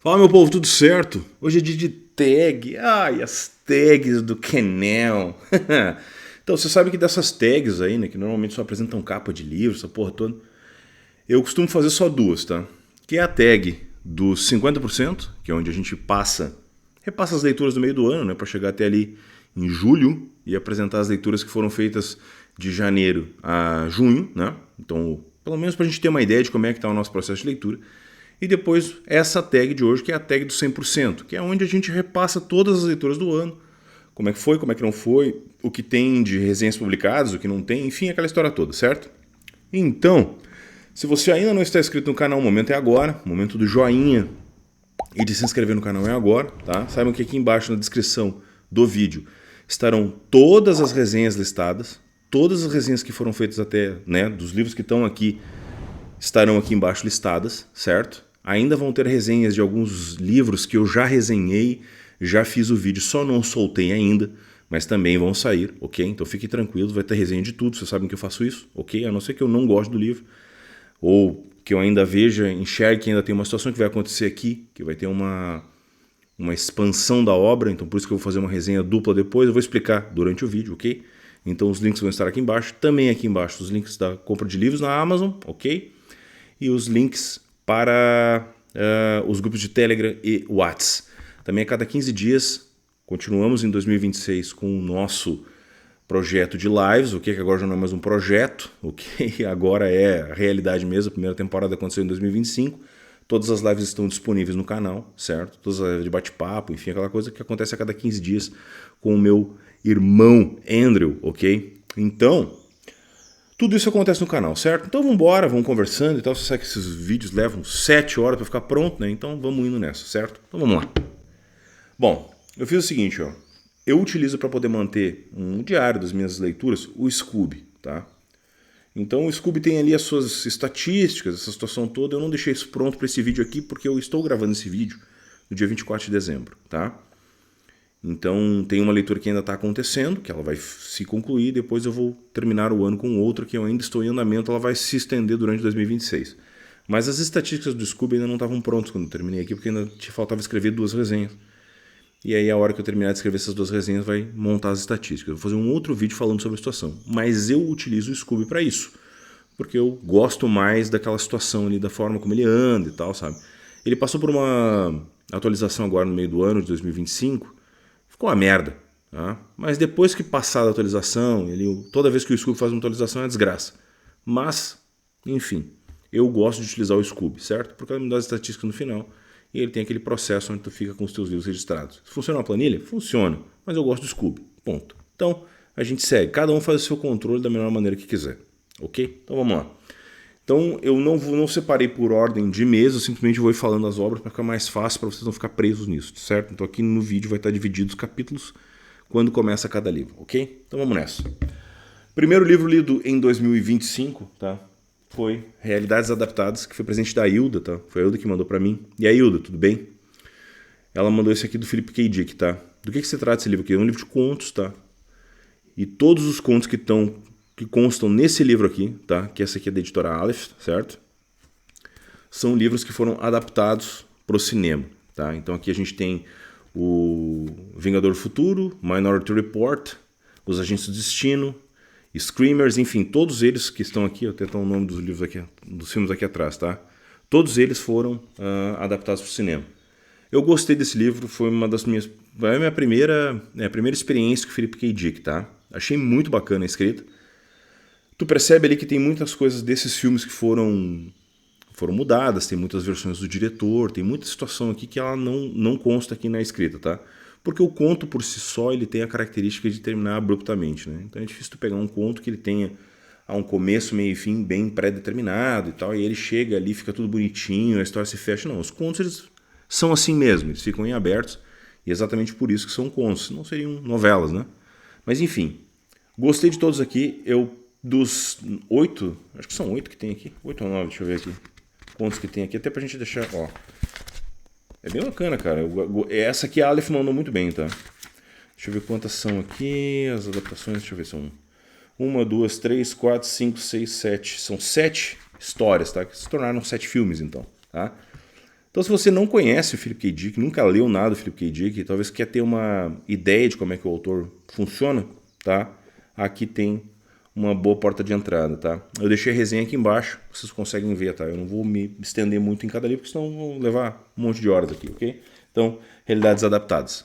Fala, meu povo, tudo certo? Hoje é dia de tag. Ai, as tags do Kenel. Então, você sabe que dessas tags aí, né, que normalmente só apresentam capa de livro, essa porra toda, eu costumo fazer só duas, tá? Que é a tag dos 50%, que é onde a gente repassa as leituras do meio do ano, né, para chegar até ali em julho e apresentar as leituras que foram feitas de janeiro a junho, né? Então, pelo menos para a gente ter uma ideia de como é que está o nosso processo de leitura. E depois essa tag de hoje, que é a tag do 100%, que é onde a gente repassa todas as leituras do ano, como é que foi, como é que não foi, o que tem de resenhas publicadas, o que não tem, enfim, aquela história toda, certo? Então, se você ainda não está inscrito no canal, o momento é agora, o momento do joinha e de se inscrever no canal é agora, tá? Saibam que aqui embaixo na descrição do vídeo estarão todas as resenhas listadas, todas as resenhas que foram feitas até, né, dos livros que estão aqui, estarão aqui embaixo listadas, certo? Ainda vão ter resenhas de alguns livros que eu já resenhei, já fiz o vídeo, só não soltei ainda, mas também vão sair, ok? Então fique tranquilo, vai ter resenha de tudo, vocês sabem que eu faço isso, ok? A não ser que eu não goste do livro, ou que eu ainda veja, enxergue que ainda tem uma situação que vai acontecer aqui, que vai ter uma expansão da obra, então por isso que eu vou fazer uma resenha dupla depois, eu vou explicar durante o vídeo, ok? Então os links vão estar aqui embaixo, também aqui embaixo os links da compra de livros na Amazon, ok? E os links para os grupos de Telegram e WhatsApp. Também a cada 15 dias, continuamos em 2026 com o nosso projeto de lives, ok? Que agora já não é mais um projeto, ok? Agora é a realidade mesmo, a primeira temporada aconteceu em 2025. Todas as lives estão disponíveis no canal, certo? Todas as lives de bate-papo, enfim, aquela coisa que acontece a cada 15 dias com o meu irmão Andrew, ok? Então, tudo isso acontece no canal, certo? Então vamos embora, vamos conversando e tal. Você sabe que esses vídeos levam 7 horas para ficar pronto, né? Então vamos indo nessa, certo? Então vamos lá. Bom, eu fiz o seguinte, ó. Eu utilizo para poder manter um diário das minhas leituras o Scooby, tá? Então o Scooby tem ali as suas estatísticas, essa situação toda. Eu não deixei isso pronto para esse vídeo aqui porque eu estou gravando esse vídeo no dia 24 de dezembro, tá? Então tem uma leitura que ainda está acontecendo, que ela vai se concluir, depois eu vou terminar o ano com outra que eu ainda estou em andamento, ela vai se estender durante 2026. Mas as estatísticas do Scooby ainda não estavam prontas quando eu terminei aqui, porque ainda te faltava escrever 2 resenhas. E aí a hora que eu terminar de escrever essas 2 resenhas vai montar as estatísticas. Eu vou fazer um outro vídeo falando sobre a situação. Mas eu utilizo o Scooby para isso, porque eu gosto mais daquela situação ali, da forma como ele anda e tal, sabe? Ele passou por uma atualização agora no meio do ano de 2025, ficou uma merda, tá? Mas depois que passar a atualização, toda vez que o Scooby faz uma atualização é desgraça. Mas, enfim, eu gosto de utilizar o Scooby, certo? Porque ele me dá as estatísticas no final e ele tem aquele processo onde tu fica com os teus livros registrados. Funciona uma planilha? Funciona, mas eu gosto do Scooby, ponto. Então, a gente segue, cada um faz o seu controle da melhor maneira que quiser, ok? Então vamos lá. Então eu não separei por ordem de mês, eu simplesmente vou ir falando as obras para ficar mais fácil, para vocês não ficar presos nisso, certo? Então aqui no vídeo vai estar dividido os capítulos quando começa cada livro, ok? Então vamos nessa. Primeiro livro lido em 2025, tá? Foi Realidades Adaptadas, que foi presente da Hilda, tá? Foi a Hilda que mandou para mim. E aí, Hilda, tudo bem? Ela mandou esse aqui do Philip K. Dick, tá? Do que se trata esse livro aqui? É um livro de contos, tá? E todos os contos que constam nesse livro aqui, tá? Que essa aqui é da editora Aleph, certo? São livros que foram adaptados para o cinema, tá? Então aqui a gente tem o Vingador do Futuro, Minority Report, Os Agentes do Destino, Screamers, enfim, todos eles que estão aqui, eu tenho o nome dos livros aqui, dos filmes aqui atrás, tá? Todos eles foram adaptados para o cinema. Eu gostei desse livro, foi uma das minhas, a minha primeira experiência com o Philip K. Dick, tá? Achei muito bacana a escrita. Tu percebe ali que tem muitas coisas desses filmes que foram mudadas, tem muitas versões do diretor, tem muita situação aqui que ela não consta aqui na escrita, tá? Porque o conto por si só ele tem a característica de terminar abruptamente, né? Então é difícil tu pegar um conto que ele tenha um começo, meio e fim bem pré-determinado e tal, e ele chega ali, fica tudo bonitinho, a história se fecha. Não, os contos eles são assim mesmo, eles ficam em abertos, e é exatamente por isso que são contos, não seriam novelas, né? Mas enfim, gostei de todos aqui, dos 8, acho que são 8 que tem aqui, 8 ou 9, deixa eu ver aqui, quantos que tem aqui, até pra gente deixar, ó, é bem bacana, cara, essa aqui a Aleph mandou muito bem, tá? Deixa eu ver quantas são aqui, as adaptações, deixa eu ver, são 1, 2, 3, 4, 5, 6, 7, são 7 histórias, tá? Que se tornaram 7 filmes, então, tá? Então, se você não conhece o Philip K. Dick, nunca leu nada do Philip K. Dick, talvez quer ter uma ideia de como é que o autor funciona, tá? Aqui tem uma boa porta de entrada, tá? Eu deixei a resenha aqui embaixo, vocês conseguem ver, tá? Eu não vou me estender muito em cada livro, porque senão vou levar um monte de horas aqui, ok? Então, Realidades Adaptadas.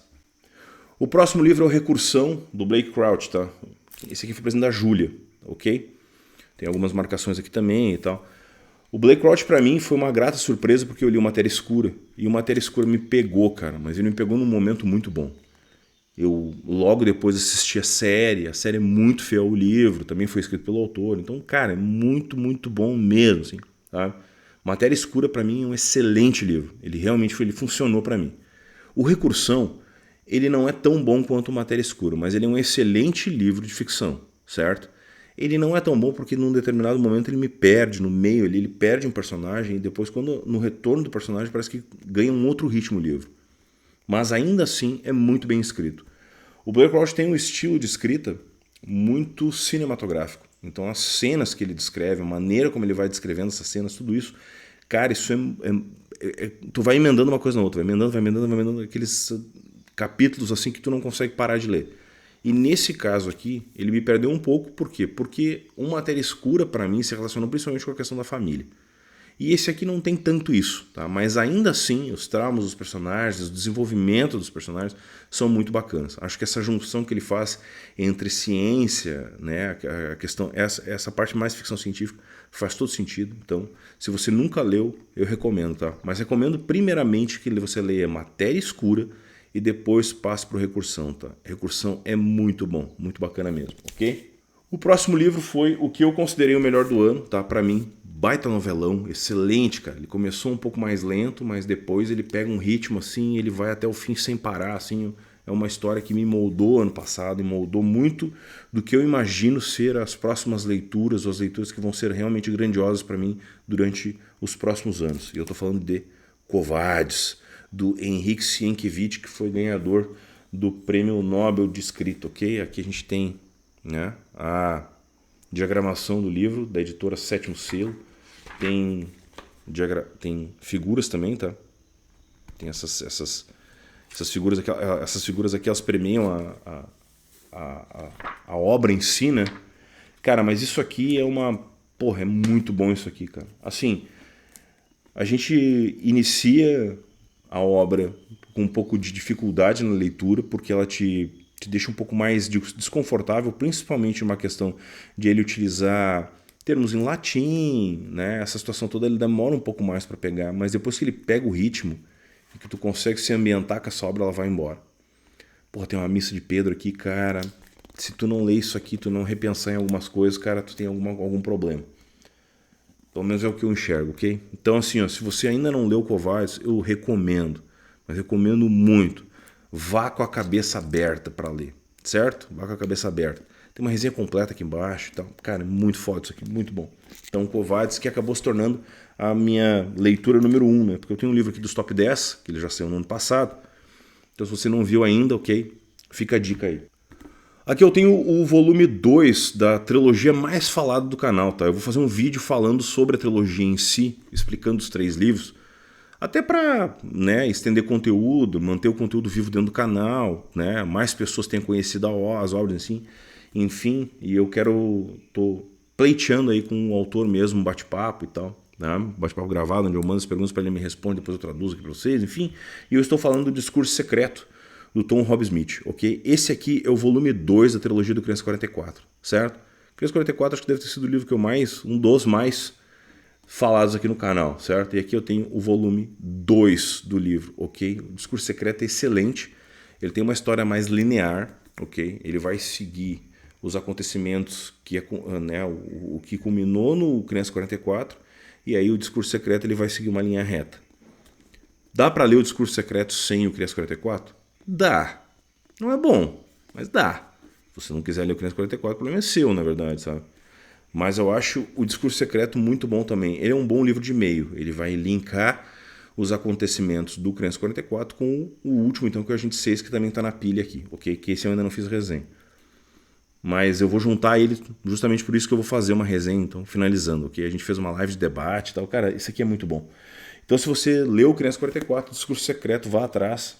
O próximo livro é o Recursão, do Blake Crouch, tá? Esse aqui foi presente da Júlia, ok? Tem algumas marcações aqui também e tal. O Blake Crouch pra mim foi uma grata surpresa porque eu li o Matéria Escura. E o Matéria Escura me pegou, cara. Mas ele me pegou num momento muito bom. Eu logo depois assisti a série. A série é muito fiel ao livro. Também foi escrito pelo autor. Então, cara, é muito, muito bom mesmo, assim, tá? Matéria Escura pra mim é um excelente livro. Ele realmente ele funcionou pra mim. O Recursão, ele não é tão bom quanto o Matéria Escura. Mas ele é um excelente livro de ficção, certo? Ele não é tão bom porque num determinado momento ele me perde no meio, ele perde um personagem e depois quando no retorno do personagem parece que ganha um outro ritmo o livro. Mas ainda assim é muito bem escrito. O Blake Crouch tem um estilo de escrita muito cinematográfico. Então as cenas que ele descreve, a maneira como ele vai descrevendo essas cenas, tudo isso, cara, isso tu vai emendando uma coisa na outra, vai emendando aqueles capítulos assim que tu não consegue parar de ler. E nesse caso aqui, ele me perdeu um pouco, por quê? Porque uma Matéria Escura, para mim, se relacionou principalmente com a questão da família. E esse aqui não tem tanto isso, tá? Mas ainda assim, os traumas dos personagens, o desenvolvimento dos personagens são muito bacanas. Acho que essa junção que ele faz entre ciência, né, a questão, essa parte mais ficção científica, faz todo sentido. Então, se você nunca leu, eu recomendo, tá? Mas recomendo primeiramente que você leia Matéria Escura, e depois passe para o Recursão, tá? Recursão é muito bom, muito bacana mesmo, ok? O próximo livro foi o que eu considerei o melhor do ano, tá? Para mim, baita novelão, excelente, cara. Ele começou um pouco mais lento, mas depois ele pega um ritmo assim, ele vai até o fim sem parar, assim. É uma história que me moldou ano passado e moldou muito do que eu imagino ser as próximas leituras, ou as leituras que vão ser realmente grandiosas para mim durante os próximos anos. E eu tô falando de Covardes, do Henryk Sienkiewicz, que foi ganhador do Prêmio Nobel de Escrita, ok? Aqui a gente tem, né, a diagramação do livro, da editora Sétimo Selo, tem figuras também, tá? Tem essas figuras aqui, elas premiam a obra em si, né? Cara, mas isso aqui é muito bom isso aqui, cara. Assim, a gente inicia a obra com um pouco de dificuldade na leitura, porque ela te deixa um pouco mais desconfortável, principalmente numa questão de ele utilizar termos em latim, né? Essa situação toda ele demora um pouco mais para pegar, mas depois que ele pega o ritmo e que tu consegue se ambientar com essa obra, ela vai embora. Porra, tem uma missa de Pedro aqui, cara. Se tu não lê isso aqui, tu não repensar em algumas coisas, cara, tu tem algum problema. Pelo menos é o que eu enxergo, ok? Então, assim, ó, se você ainda não leu Covardes, eu recomendo. Mas recomendo muito. Vá com a cabeça aberta para ler, certo? Vá com a cabeça aberta. Tem uma resenha completa aqui embaixo e tal. Cara, é muito foda isso aqui, muito bom. Então, Covardes, que acabou se tornando a minha leitura número 1, né? Porque eu tenho um livro aqui dos top 10, que ele já saiu no ano passado. Então, se você não viu ainda, ok? Fica a dica aí. Aqui eu tenho o volume 2 da trilogia mais falada do canal, tá? Eu vou fazer um vídeo falando sobre a trilogia em si, explicando os 3 livros, até para, né, estender conteúdo, manter o conteúdo vivo dentro do canal, né? Mais pessoas tenham conhecido as obras assim, enfim, e eu tô pleiteando aí com o autor mesmo, um bate-papo e tal, né? Bate-papo gravado, onde eu mando as perguntas para ele me responder, depois eu traduzo aqui para vocês, enfim, e eu estou falando do Discurso Secreto, do Tom Robb-Smith, ok? Esse aqui é o volume 2 da trilogia do Criança 44, certo? Criança 44 acho que deve ter sido o livro que um dos mais falados aqui no canal, certo? E aqui eu tenho o volume 2 do livro, ok? O Discurso Secreto é excelente, ele tem uma história mais linear, ok? Ele vai seguir os acontecimentos, né, o que culminou no Criança 44, e aí o Discurso Secreto ele vai seguir uma linha reta. Dá para ler o Discurso Secreto sem o Criança 44? Dá. Não é bom, mas dá. Se você não quiser ler o Criança 44, o problema é seu, na verdade, sabe? Mas eu acho o Discurso Secreto muito bom também. Ele é um bom livro de meio. Ele vai linkar os acontecimentos do Criança 44 com o último, então, que é o Agente 6, que também está na pilha aqui, ok? Que esse eu ainda não fiz resenha. mas eu vou juntar ele justamente por isso que eu vou fazer uma resenha, então, finalizando, ok? A gente fez uma live de debate e tal. Cara, isso aqui é muito bom. Então, se você leu Criança 44, Discurso Secreto, vá atrás,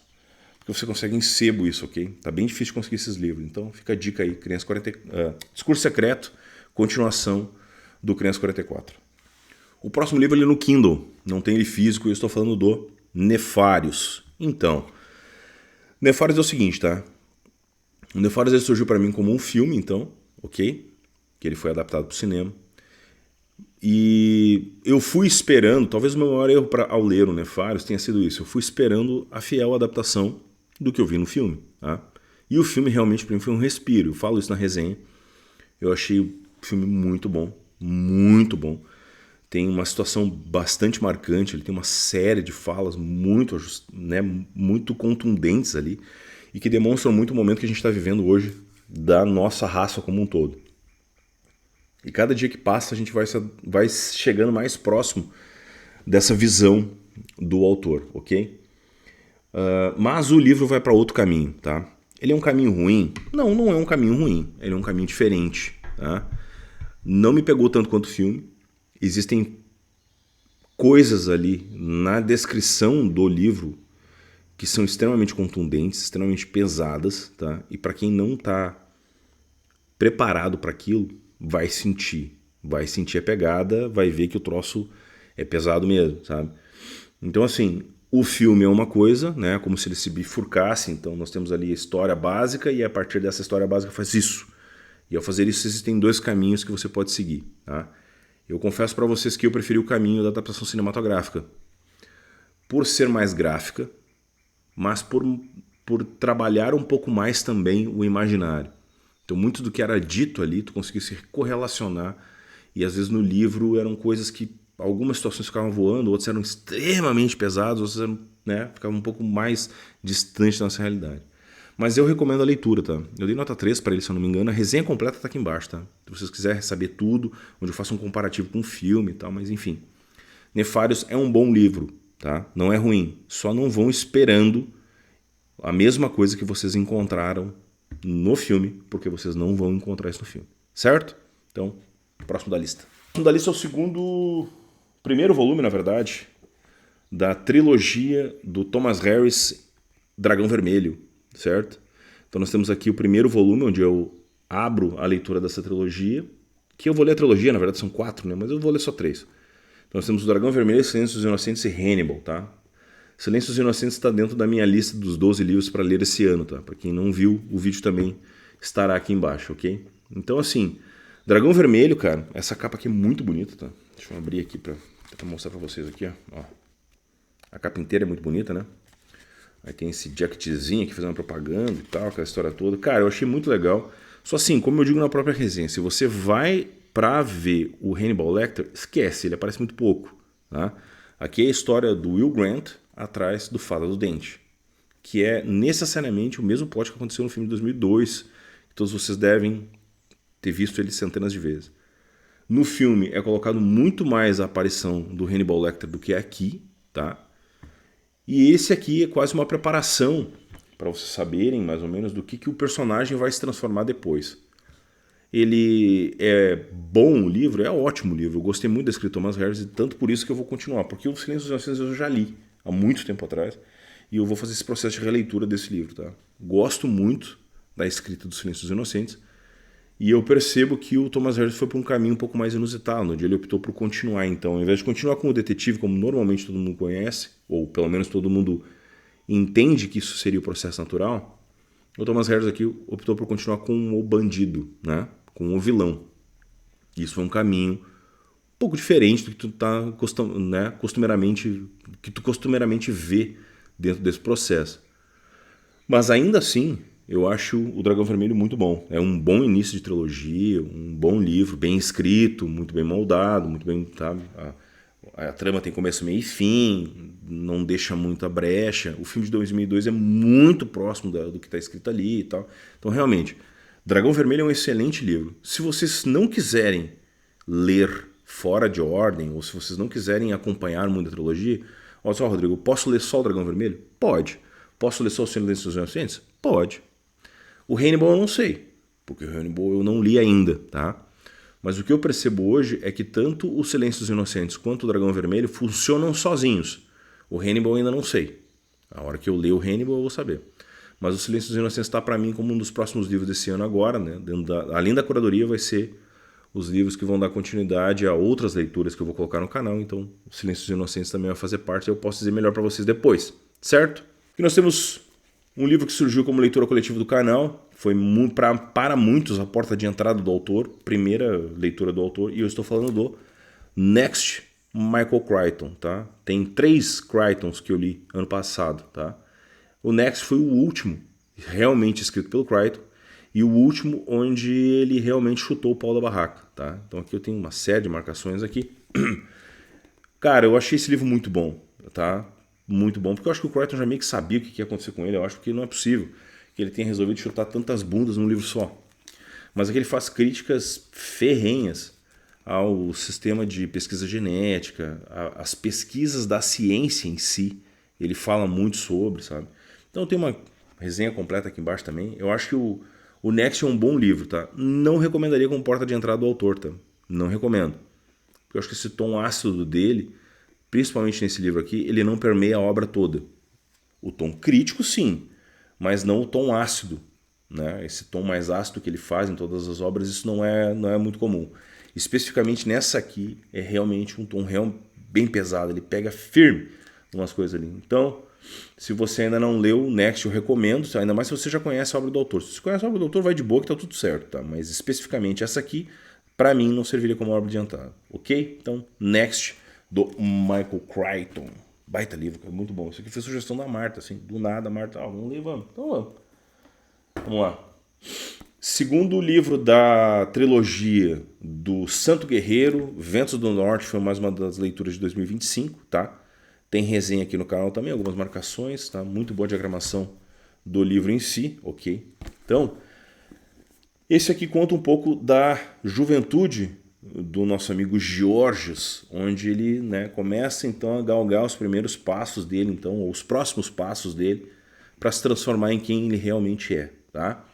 porque você consegue em sebo isso, ok? Tá bem difícil de conseguir esses livros. Então, fica a dica aí, Discurso Secreto, continuação do Criança 44. O próximo livro é no Kindle, não tem ele físico, e eu estou falando do Nefários. Então, Nefários é o seguinte, tá? O Nefários ele surgiu para mim como um filme, então, ok? Que ele foi adaptado para o cinema. E eu fui esperando, talvez o meu maior erro ao ler o Nefários tenha sido isso. Eu fui esperando a fiel adaptação do que eu vi no filme, tá? E o filme realmente para mim foi um respiro. Eu falo isso na resenha. Eu achei o filme muito bom, muito bom. Tem uma situação bastante marcante, ele tem uma série de falas muito contundentes ali e que demonstram muito o momento que a gente está vivendo hoje da nossa raça como um todo. E cada dia que passa a gente vai chegando mais próximo dessa visão do autor, ok? Mas o livro vai para outro caminho, tá? Ele é um caminho ruim? Não, não é um caminho ruim. Ele é um caminho diferente, tá? Não me pegou tanto quanto o filme. Existem coisas ali na descrição do livro que são extremamente contundentes, extremamente pesadas, tá? E para quem não está preparado para aquilo, vai sentir a pegada, vai ver que o troço é pesado mesmo, sabe? Então, assim, o filme é uma coisa, né? Como se ele se bifurcasse. Então, nós temos ali a história básica e a partir dessa história básica faz isso. E ao fazer isso, existem dois caminhos que você pode seguir, tá? Eu confesso para vocês que eu preferi o caminho da adaptação cinematográfica. Por ser mais gráfica, mas por trabalhar um pouco mais também o imaginário. Então, muito do que era dito ali, tu conseguia se correlacionar. E às vezes no livro eram coisas que algumas situações ficavam voando, outras eram extremamente pesadas, outras eram, né, ficavam um pouco mais distantes da nossa realidade. Mas eu recomendo a leitura, tá? Eu dei nota 3 para ele, se eu não me engano. A resenha completa tá aqui embaixo, tá? Se vocês quiserem saber tudo, onde eu faço um comparativo com um filme e tal, mas enfim. Nefários é um bom livro, tá? Não é ruim. Só não vão esperando a mesma coisa que vocês encontraram no filme, porque vocês não vão encontrar isso no filme. Certo? Então, próximo da lista. O próximo da lista é o primeiro volume, na verdade, da trilogia do Thomas Harris, Dragão Vermelho, certo? Então nós temos aqui o primeiro volume, onde eu abro a leitura dessa trilogia, que eu vou ler a trilogia, na verdade são 4, né? Mas eu vou ler só 3. Então nós temos o Dragão Vermelho, Silêncios Inocentes e Hannibal, tá? Silêncios Inocentes está dentro da minha lista dos 12 livros para ler esse ano, tá? Para quem não viu, o vídeo também estará aqui embaixo, ok? Então assim, Dragão Vermelho, cara, essa capa aqui é muito bonita, tá? Deixa eu abrir aqui para mostrar para vocês aqui, ó. A capa inteira é muito bonita, né? Aí tem esse jacketzinho aqui fazendo propaganda e tal, aquela história toda. Cara, eu achei muito legal. Só assim, como eu digo na própria resenha, se você vai pra ver o Hannibal Lecter, esquece, ele aparece muito pouco, tá? Aqui é a história do Will Grant atrás do Fada do Dente, que é necessariamente o mesmo plot que aconteceu no filme de 2002, que todos vocês devem ter visto ele centenas de vezes. No filme é colocado muito mais a aparição do Hannibal Lecter do que aqui, tá? E esse aqui é quase uma preparação para vocês saberem mais ou menos do que o personagem vai se transformar depois. Ele é bom o livro, é ótimo o livro. Eu gostei muito da escrita Thomas Harris e tanto por isso que eu vou continuar. Porque o Silêncio dos Inocentes eu já li há muito tempo atrás e eu vou fazer esse processo de releitura desse livro, tá? Gosto muito da escrita do Silêncio dos Inocentes e eu percebo que o Thomas Harris foi por um caminho um pouco mais inusitado, onde ele optou por continuar. Então, ao invés de continuar com o detetive, como normalmente todo mundo conhece, ou pelo menos todo mundo entende que isso seria o processo natural, o Thomas Harris aqui optou por continuar com o bandido, né? Com o vilão. Isso foi um caminho um pouco diferente do que tu tá costumeiramente vê dentro desse processo. Mas ainda assim, eu acho o Dragão Vermelho muito bom. É um bom início de trilogia, um bom livro, bem escrito, muito bem moldado, muito bem, sabe? A trama tem começo, meio e fim, não deixa muita brecha. O filme de 2002 é muito próximo do que está escrito ali e tal. Então, realmente, Dragão Vermelho é um excelente livro. Se vocês não quiserem ler fora de ordem, ou se vocês não quiserem acompanhar muito a trilogia, olha só, Rodrigo, posso ler só o Dragão Vermelho? Pode. Posso ler só o Silêncio dos Inocentes? Pode. O Hannibal eu não sei. porque o Hannibal eu não li ainda, tá? Mas o que eu percebo hoje é que tanto o Silêncio dos Inocentes quanto o Dragão Vermelho funcionam sozinhos. O Hannibal eu ainda não sei. A hora que eu ler o Hannibal eu vou saber. Mas o Silêncio dos Inocentes está para mim como um dos próximos livros desse ano agora, né? Além da curadoria vai ser os livros que vão dar continuidade a outras leituras que eu vou colocar no canal. Então o Silêncio dos Inocentes também vai fazer parte e eu posso dizer melhor para vocês depois, certo? E nós temos um livro que surgiu como leitura coletiva do canal. Foi para muitos a porta de entrada do autor, primeira leitura do autor, e eu estou falando do Next Michael Crichton, tá? Tem 3 Crichtons que eu li ano passado, tá? O Next foi o último realmente escrito pelo Crichton e o último onde ele realmente chutou o pau da barraca, tá? Então aqui eu tenho uma série de marcações aqui. Cara, eu achei esse livro muito bom, tá? Muito bom, porque eu acho que o Crichton já meio que sabia o que ia acontecer com ele. Eu acho que não é possível que ele tenha resolvido chutar tantas bundas num livro só. Mas aqui ele faz críticas ferrenhas ao sistema de pesquisa genética, às pesquisas da ciência em si. Ele fala muito sobre, sabe? Então tem uma resenha completa aqui embaixo também. Eu acho que o Next é um bom livro, tá? Não recomendaria como porta de entrada do autor, tá? Não recomendo. Porque eu acho que esse tom ácido dele, principalmente nesse livro aqui, ele não permeia a obra toda. O tom crítico, sim, mas não o tom ácido, né? Esse tom mais ácido que ele faz em todas as obras, isso não é muito comum. Especificamente nessa aqui, é realmente um tom bem pesado, ele pega firme umas coisas ali. Então, se você ainda não leu o Next, eu recomendo, ainda mais se você já conhece a obra do autor. Se você conhece a obra do autor, vai de boa que tá tudo certo, tá? Mas especificamente essa aqui, para mim, não serviria como obra de entrada, ok? Então, Next, do Michael Crichton. Baita livro, é muito bom. Isso aqui foi sugestão da Marta, assim, do nada, Marta, vamos ler, vamos. Então vamos. Vamos lá. Segundo livro da trilogia do Santo Guerreiro, Ventos do Norte, foi mais uma das leituras de 2025, tá? Tem resenha aqui no canal também, algumas marcações, tá? Muito boa diagramação do livro em si, ok? Então, esse aqui conta um pouco da juventude do nosso amigo Georges, onde ele, né, começa então a galgar os primeiros passos dele, então, ou os próximos passos dele, para se transformar em quem ele realmente é, tá?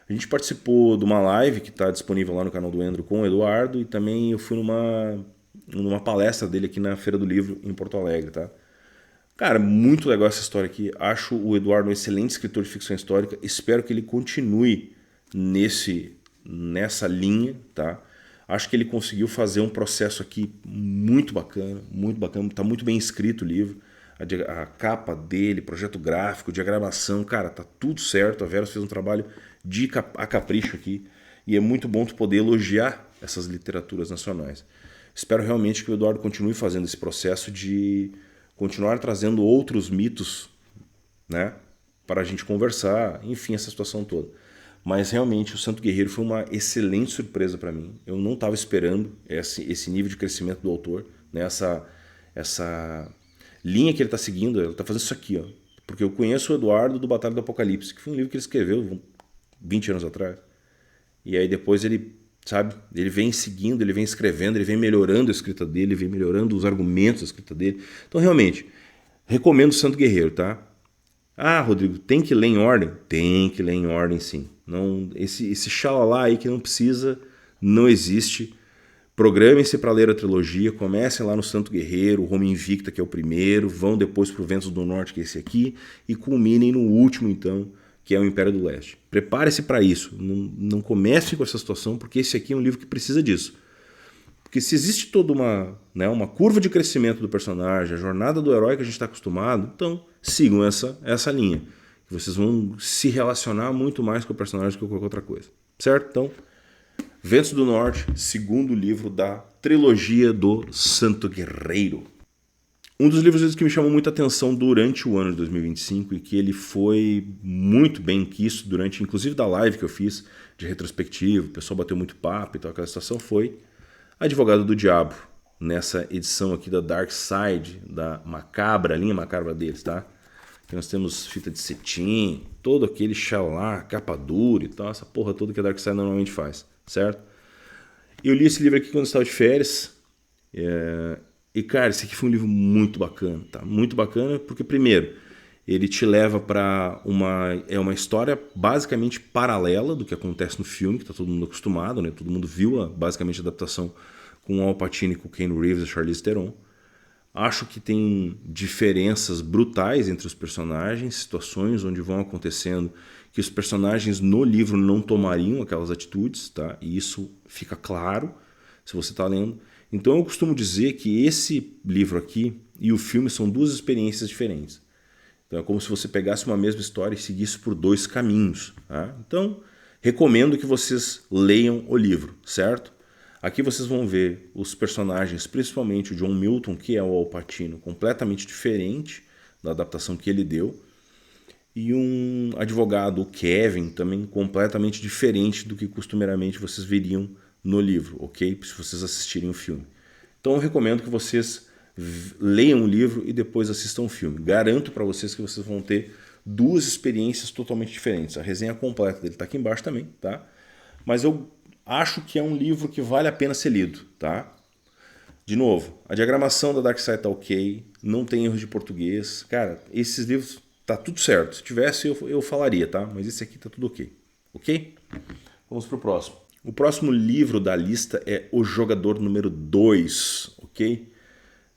A gente participou de uma live que está disponível lá no canal do Endro com o Eduardo, e também eu fui numa palestra dele aqui na Feira do Livro em Porto Alegre, tá? Cara, muito legal essa história aqui. Acho o Eduardo um excelente escritor de ficção histórica. Espero que ele continue nessa linha, tá? Acho que ele conseguiu fazer um processo aqui muito bacana, muito bacana. Tá muito bem escrito o livro. A capa dele, projeto gráfico, diagramação, cara, tá tudo certo. A Vera fez um trabalho a capricho aqui. E é muito bom tu poder elogiar essas literaturas nacionais. Espero realmente que o Eduardo continue fazendo esse processo de continuar trazendo outros mitos, né, para a gente conversar, enfim, essa situação toda. Mas realmente o Santo Guerreiro foi uma excelente surpresa para mim. Eu não estava esperando esse nível de crescimento do autor, né, essa linha que ele está seguindo. Ele está fazendo isso aqui, ó, porque eu conheço o Eduardo do Batalha do Apocalipse, que foi um livro que ele escreveu 20 anos atrás. E aí depois ele, sabe, ele vem seguindo, ele vem escrevendo, ele vem melhorando a escrita dele, vem melhorando os argumentos da escrita dele. Então, realmente, recomendo o Santo Guerreiro, tá? Ah, Rodrigo, tem que ler em ordem? Tem que ler em ordem, sim. Não, esse xalalá aí que não precisa, não existe. Programem-se para ler a trilogia, comecem lá no Santo Guerreiro, o Roma Invicta, que é o primeiro, vão depois para o Ventos do Norte, que é esse aqui, e culminem no último, então, que é o Império do Leste. Prepare-se para isso, não comece com essa situação, porque esse aqui é um livro que precisa disso. Porque se existe toda uma curva de crescimento do personagem, a jornada do herói que a gente está acostumado, então sigam essa linha. Vocês vão se relacionar muito mais com o personagem do que com qualquer outra coisa. Certo? Então, Ventos do Norte, segundo livro da trilogia do Santo Guerreiro. Um dos livros que me chamou muita atenção durante o ano de 2025 e que ele foi muito bem quisto durante, inclusive da live que eu fiz de retrospectiva, o pessoal bateu muito papo e tal, aquela situação, foi Advogado do Diabo, nessa edição aqui da Dark Side, da Macabra, a linha macabra deles, tá? Aqui nós temos fita de cetim, todo aquele xalá, capa dura e tal, essa porra toda que a Dark Side normalmente faz, certo? Eu li esse livro aqui quando eu estava de férias, e cara, esse aqui foi um livro muito bacana, tá? Muito bacana porque, primeiro, Ele te leva para uma história basicamente paralela do que acontece no filme, que está todo mundo acostumado, né? Todo mundo viu basicamente a adaptação com o Al Pacino, com o Keanu Reeves e Charlize Theron. Acho que tem diferenças brutais entre os personagens, situações onde vão acontecendo que os personagens no livro não tomariam aquelas atitudes, tá? E isso fica claro se você está lendo. Então eu costumo dizer que esse livro aqui e o filme são duas experiências diferentes. Então é como se você pegasse uma mesma história e seguisse por dois caminhos, tá? Então recomendo que vocês leiam o livro, certo? Aqui vocês vão ver os personagens, principalmente o John Milton, que é o Al Pacino, completamente diferente da adaptação que ele deu. E um advogado, o Kevin, também completamente diferente do que costumeiramente vocês veriam no livro, ok? Se vocês assistirem o filme. Então eu recomendo que vocês leiam o livro e depois assistam o filme. Garanto para vocês que vocês vão ter duas experiências totalmente diferentes. A resenha completa dele está aqui embaixo também, tá? Mas eu acho que é um livro que vale a pena ser lido, tá? De novo, a diagramação da Dark Side tá ok, não tem erros de português. Cara, esses livros tá tudo certo. Se tivesse, eu falaria, tá? Mas esse aqui tá tudo ok. Ok? Vamos pro próximo. O próximo livro da lista é O Jogador número 2, ok?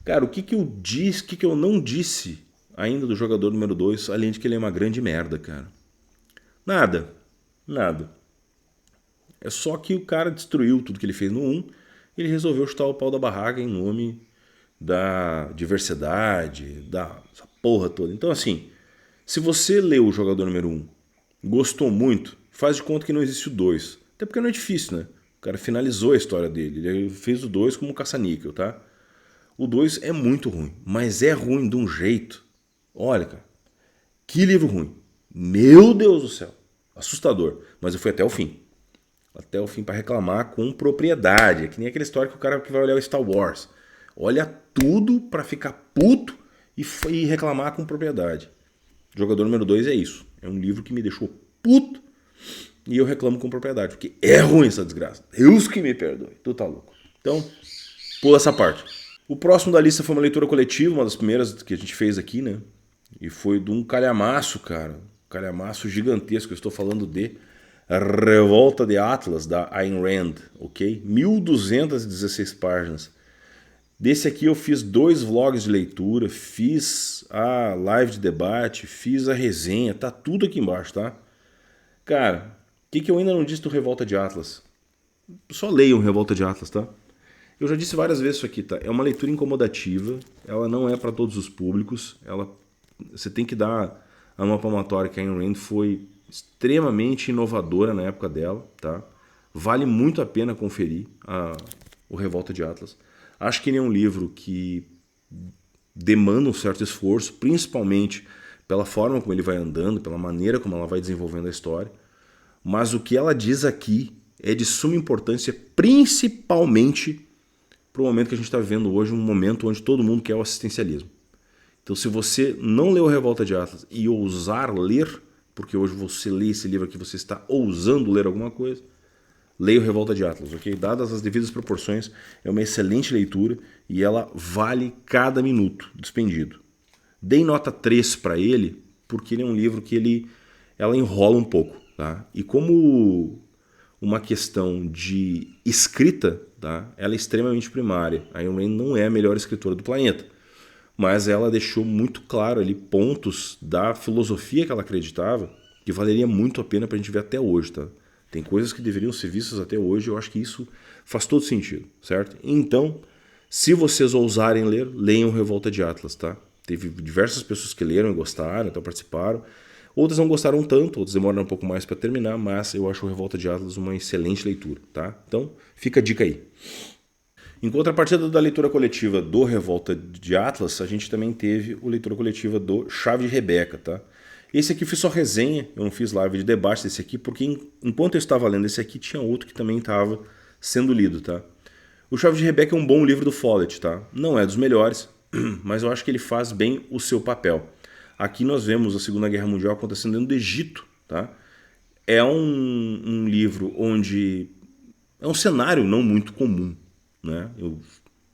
Cara, o que eu não disse ainda do Jogador número 2, além de que ele é uma grande merda, cara? Nada. É só que o cara destruiu tudo que ele fez no 1 e ele resolveu chutar o pau da barraca em nome da diversidade, essa porra toda. Então, assim, se você leu o Jogador número 1, gostou muito, faz de conta que não existe o 2. Até porque não é difícil, né? O cara finalizou a história dele. Ele fez o 2 como um caça-níquel, tá? O 2 é muito ruim, mas é ruim de um jeito. Olha, cara, que livro ruim. Meu Deus do céu. Assustador. Mas eu fui até o fim. Até o fim para reclamar com propriedade. É que nem aquela história que o cara que vai olhar o Star Wars. Olha tudo para ficar puto e reclamar com propriedade. Jogador número 2 é isso. É um livro que me deixou puto e eu reclamo com propriedade. Porque é ruim essa desgraça. Deus que me perdoe. Tu tá louco. Então, pula essa parte. O próximo da lista foi uma leitura coletiva, uma das primeiras que a gente fez aqui, né? E foi de um calhamaço, cara. Um calhamaço gigantesco. Eu estou falando de Revolta de Atlas, da Ayn Rand, ok? 1216 páginas. Desse aqui eu fiz 2 vlogs de leitura, fiz a live de debate, fiz a resenha, tá tudo aqui embaixo, tá? Cara, o que eu ainda não disse do Revolta de Atlas? Só leiam Revolta de Atlas, tá? Eu já disse várias vezes isso aqui, tá? É uma leitura incomodativa, ela não é para todos os públicos, você tem que dar a uma palmatória que a Ayn Rand foi extremamente inovadora na época dela, tá? Vale muito a pena conferir o Revolta de Atlas. Acho que ele é um livro que demanda um certo esforço, principalmente pela forma como ele vai andando, pela maneira como ela vai desenvolvendo a história. Mas o que ela diz aqui é de suma importância, principalmente para o momento que a gente está vivendo hoje, um momento onde todo mundo quer o assistencialismo. Então, se você não leu Revolta de Atlas e ousar ler, porque hoje você lê esse livro aqui, você está ousando ler alguma coisa, leia o Revolta de Atlas, ok? Dadas as devidas proporções, é uma excelente leitura e ela vale cada minuto despendido. Dei nota 3 para ele, porque ele é um livro que ela enrola um pouco, tá? E como uma questão de escrita, tá? Ela é extremamente primária. A Ayn Rand não é a melhor escritora do planeta, mas ela deixou muito claro ali pontos da filosofia que ela acreditava que valeria muito a pena para a gente ver até hoje, tá? Tem coisas que deveriam ser vistas até hoje, eu acho que isso faz todo sentido, certo? Então, se vocês ousarem ler, leiam Revolta de Atlas, tá? Teve diversas pessoas que leram e gostaram, então participaram. Outras não gostaram tanto, outras demoraram um pouco mais para terminar, mas eu acho o Revolta de Atlas uma excelente leitura, tá? Então, fica a dica aí. Em contrapartida da leitura coletiva do Revolta de Atlas, a gente também teve a leitura coletiva do Chave de Rebeca, tá? Esse aqui eu fiz só resenha, eu não fiz live de debate desse aqui, porque enquanto eu estava lendo esse aqui, tinha outro que também estava sendo lido, tá? O Chave de Rebeca é um bom livro do Follett, tá? Não é dos melhores, mas eu acho que ele faz bem o seu papel. Aqui nós vemos a Segunda Guerra Mundial acontecendo dentro do Egito, tá? É um livro onde é um cenário não muito comum, né? Eu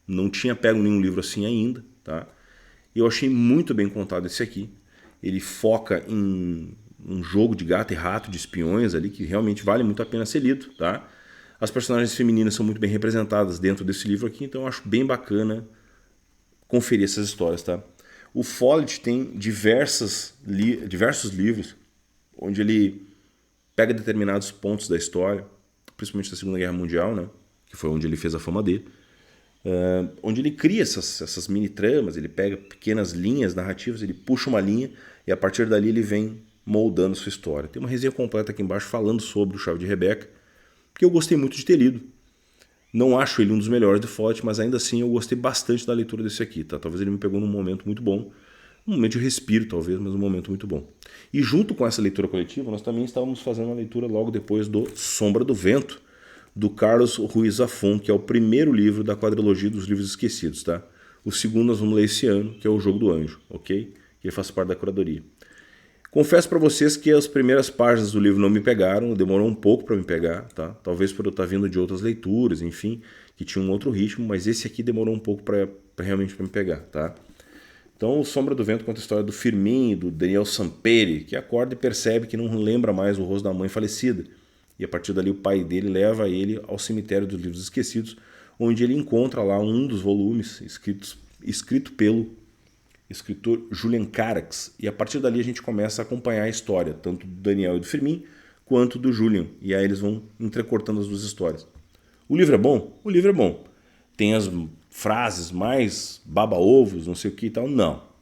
não tinha pego nenhum livro assim ainda, tá? E eu achei muito bem contado esse aqui. Ele foca em um jogo de gato e rato, de espiões ali, que realmente vale muito a pena ser lido, tá? As personagens femininas são muito bem representadas dentro desse livro aqui, então eu acho bem bacana conferir essas histórias, tá? O Follett tem diversos livros onde ele pega determinados pontos da história, principalmente da Segunda Guerra Mundial, né? Que foi onde ele fez a fama dele, onde ele cria essas mini-tramas, ele pega pequenas linhas narrativas, ele puxa uma linha e a partir dali ele vem moldando sua história. Tem uma resenha completa aqui embaixo falando sobre o Chave de Rebeca, que eu gostei muito de ter lido. Não acho ele um dos melhores do Follett, mas ainda assim eu gostei bastante da leitura desse aqui, tá? Talvez ele me pegou num momento muito bom, um momento de respiro talvez, mas um momento muito bom. E junto com essa leitura coletiva, nós também estávamos fazendo uma leitura logo depois do Sombra do Vento, do Carlos Ruiz Zafón, que é o primeiro livro da quadrilogia dos livros esquecidos, tá? O segundo nós vamos ler esse ano, que é o Jogo do Anjo, ok? Que ele faz parte da curadoria. Confesso para vocês que as primeiras páginas do livro não me pegaram, demorou um pouco para me pegar, tá? Talvez por eu estar vindo de outras leituras, enfim, que tinha um outro ritmo, mas esse aqui demorou um pouco para realmente me pegar, tá? Então, o Sombra do Vento conta a história do Firmin, do Daniel Samperi, que acorda e percebe que não lembra mais o rosto da mãe falecida. E a partir dali o pai dele leva ele ao cemitério dos livros esquecidos, onde ele encontra lá um dos volumes escrito pelo escritor Julian Carax, e a partir dali a gente começa a acompanhar a história, tanto do Daniel e do Firmin, quanto do Julian, e aí eles vão entrecortando as duas histórias. O livro é bom? O livro é bom. Tem as frases mais baba-ovos, não sei o que e tal?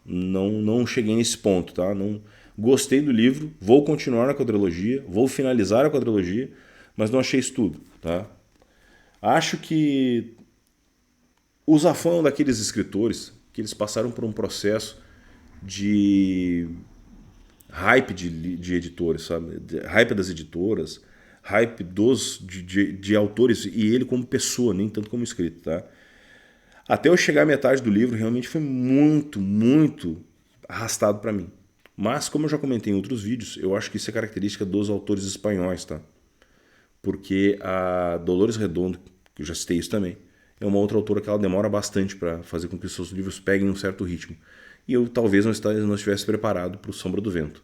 Não cheguei nesse ponto, tá? Não gostei do livro, vou continuar na quadrilogia, vou finalizar a quadrilogia, mas não achei isso tudo, tá? Acho que o Zafón é um daqueles escritores que eles passaram por um processo de hype de editores, sabe? Hype das editoras, hype de autores e ele como pessoa, nem tanto como escrito, tá? Até eu chegar à metade do livro, realmente foi muito, muito arrastado para mim. Mas, como eu já comentei em outros vídeos, eu acho que isso é característica dos autores espanhóis, tá? Porque a Dolores Redondo, que eu já citei isso também, é uma outra autora que ela demora bastante para fazer com que os seus livros peguem um certo ritmo. E eu talvez não estivesse preparado para o Sombra do Vento.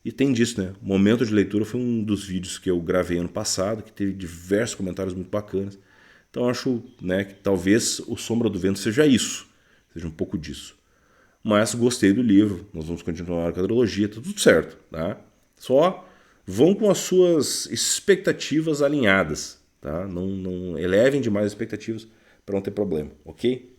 E tem disso, né? O momento de leitura foi um dos vídeos que eu gravei ano passado, que teve diversos comentários muito bacanas. Então eu acho, né, que talvez o Sombra do Vento seja isso, seja um pouco disso. Mas gostei do livro, nós vamos continuar a quadrilogia, tá tudo certo, tá? Só vão com as suas expectativas alinhadas, tá? Não elevem demais as expectativas para não ter problema, ok?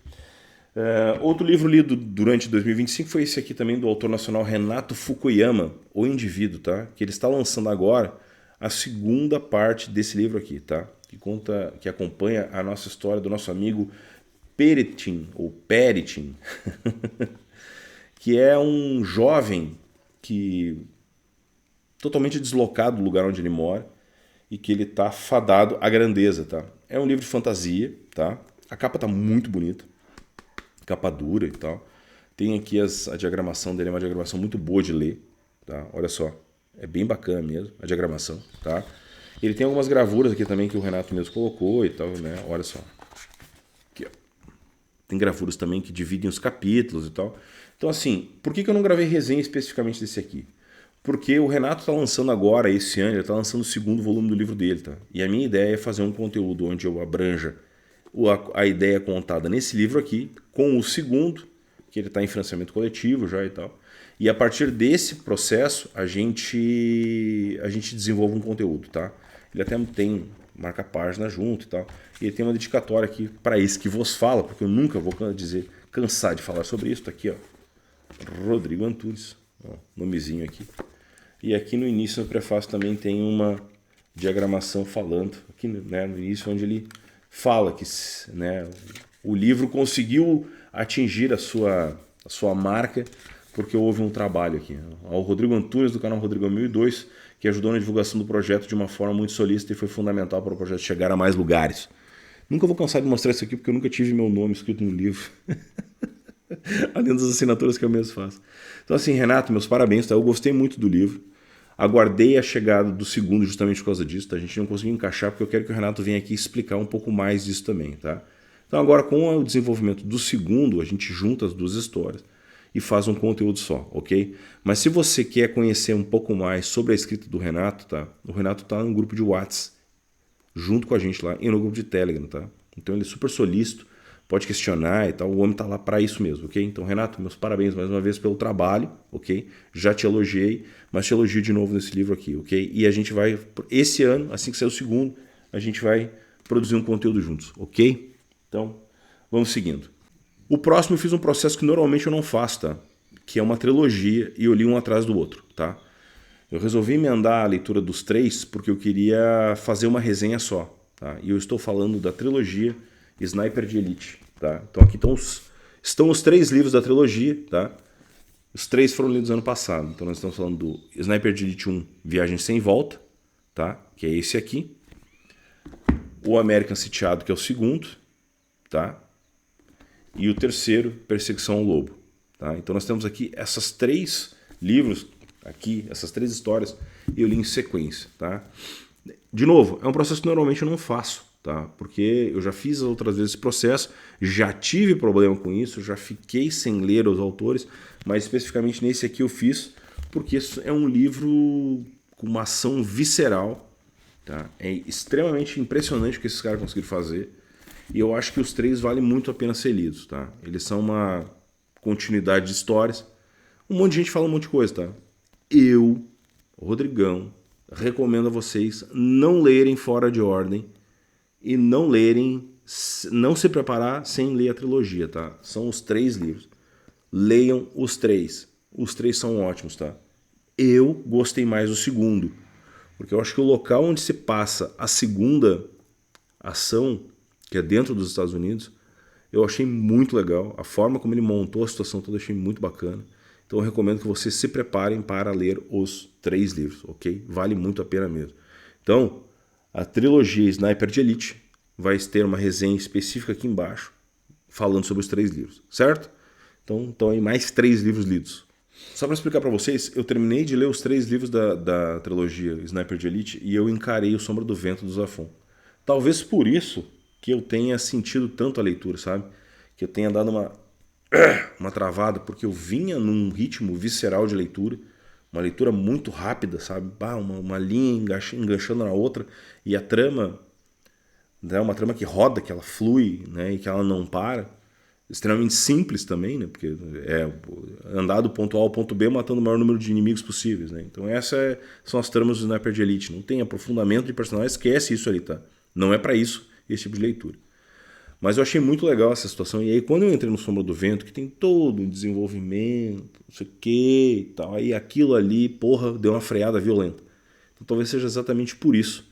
Outro livro lido durante 2025 foi esse aqui também do autor nacional Renato Fukuyama, O Indivíduo, tá? Que ele está lançando agora a segunda parte desse livro aqui, tá? Que acompanha a nossa história do nosso amigo Peritin, ou Peritin, que é um jovem que totalmente deslocado do lugar onde ele mora e que ele está fadado à grandeza, tá? É um livro de fantasia, tá? A capa tá muito bonita, capa dura e tal. Tem aqui a diagramação dele, é uma diagramação muito boa de ler, tá? Olha só, é bem bacana mesmo a diagramação, tá? Ele tem algumas gravuras aqui também que o Renato mesmo colocou e tal, né? Olha só. Aqui, ó. Tem gravuras também que dividem os capítulos e tal. Então assim, por que eu não gravei resenha especificamente desse aqui? Porque o Renato está lançando agora, esse ano, ele está lançando o segundo volume do livro dele, tá? E a minha ideia é fazer um conteúdo onde eu abranja a ideia contada nesse livro aqui, com o segundo, que ele está em financiamento coletivo já e tal. E a partir desse processo, a gente desenvolve um conteúdo, tá? Ele até tem marca-página junto e tal. E ele tem uma dedicatória aqui para isso que vos fala, porque eu nunca vou cansar de falar sobre isso. Tá aqui, ó. Rodrigo Antunes, ó, nomezinho aqui. E aqui no início, no prefácio, também tem uma diagramação falando, aqui, né, no início, onde ele fala que, né, o livro conseguiu atingir a sua marca porque houve um trabalho aqui. Ao Rodrigo Antunes, do canal Rodrigo 1002, que ajudou na divulgação do projeto de uma forma muito solícita e foi fundamental para o projeto chegar a mais lugares. Nunca vou cansar de mostrar isso aqui porque eu nunca tive meu nome escrito no livro. Além das assinaturas que eu mesmo faço. Então assim, Renato, meus parabéns, tá? Eu gostei muito do livro. Aguardei a chegada do segundo justamente por causa disso, tá? A gente não conseguiu encaixar porque eu quero que o Renato venha aqui explicar um pouco mais disso também, tá? Então agora com o desenvolvimento do segundo, a gente junta as duas histórias e faz um conteúdo só, ok? Mas se você quer conhecer um pouco mais sobre a escrita do Renato, tá? O Renato tá no grupo de WhatsApp, junto com a gente lá, e no grupo de Telegram, tá? Então ele é super solícito, pode questionar e tal, o homem tá lá para isso mesmo, ok? Então, Renato, meus parabéns mais uma vez pelo trabalho, ok? Já te elogiei, mas te elogio de novo nesse livro aqui, ok? E a gente vai, esse ano, assim que sair o segundo, a gente vai produzir um conteúdo juntos, ok? Então, vamos seguindo. O próximo eu fiz um processo que normalmente eu não faço, tá? Que é uma trilogia e eu li um atrás do outro, tá? Eu resolvi emendar a leitura dos 3 porque eu queria fazer uma resenha só, tá? E eu estou falando da trilogia Sniper de Elite, tá? Então aqui estão os 3 livros da trilogia, tá? Os 3 foram lidos ano passado. Então nós estamos falando do Sniper de Elite 1, Viagem Sem Volta, tá? Que é esse aqui. O American Sitiado, que é o segundo, tá? E o terceiro, Perseguição ao Lobo, tá? Então nós temos aqui essas 3 livros, aqui, essas 3 histórias, eu li em sequência, tá? De novo, é um processo que normalmente eu não faço, tá? Porque eu já fiz outras vezes esse processo, já tive problema com isso, já fiquei sem ler os autores, mas especificamente nesse aqui eu fiz porque isso é um livro com uma ação visceral, tá? É extremamente impressionante o que esses caras conseguiram fazer e eu acho que os 3 valem muito a pena ser lidos, tá? Eles são uma continuidade de histórias. Um monte de gente fala um monte de coisa, tá? Eu, Rodrigão, recomendo a vocês não lerem fora de ordem e não se preparar sem ler a trilogia, tá? São os 3 livros. Leiam os 3. Os 3 são ótimos, tá? Eu gostei mais do segundo, porque eu acho que o local onde se passa a segunda ação, que é dentro dos Estados Unidos, eu achei muito legal. A forma como ele montou a situação toda eu achei muito bacana. Então eu recomendo que vocês se preparem para ler os 3 livros, ok? Vale muito a pena mesmo. Então, a trilogia Sniper de Elite vai ter uma resenha específica aqui embaixo, falando sobre os 3 livros, certo? Então aí mais 3 livros lidos. Só para explicar para vocês, eu terminei de ler os 3 livros da trilogia Sniper de Elite e eu encarei o Sombra do Vento do Zafon. Talvez por isso que eu tenha sentido tanto a leitura, sabe? Que eu tenha dado uma travada, porque eu vinha num ritmo visceral de leitura, uma leitura muito rápida, sabe? Uma linha enganchando na outra, e a trama é uma trama que roda, que ela flui, né? E que ela não para. Extremamente simples também, né? Porque é andar do ponto A ao ponto B matando o maior número de inimigos possíveis, né? Então são as tramas do Sniper de Elite. Não tem aprofundamento de personagem, esquece isso ali, tá? Não é para isso esse tipo de leitura. Mas eu achei muito legal essa situação. E aí quando eu entrei no Sombra do Vento, que tem todo um desenvolvimento, não sei o que e tal, aí aquilo ali, porra, deu uma freada violenta. Então talvez seja exatamente por isso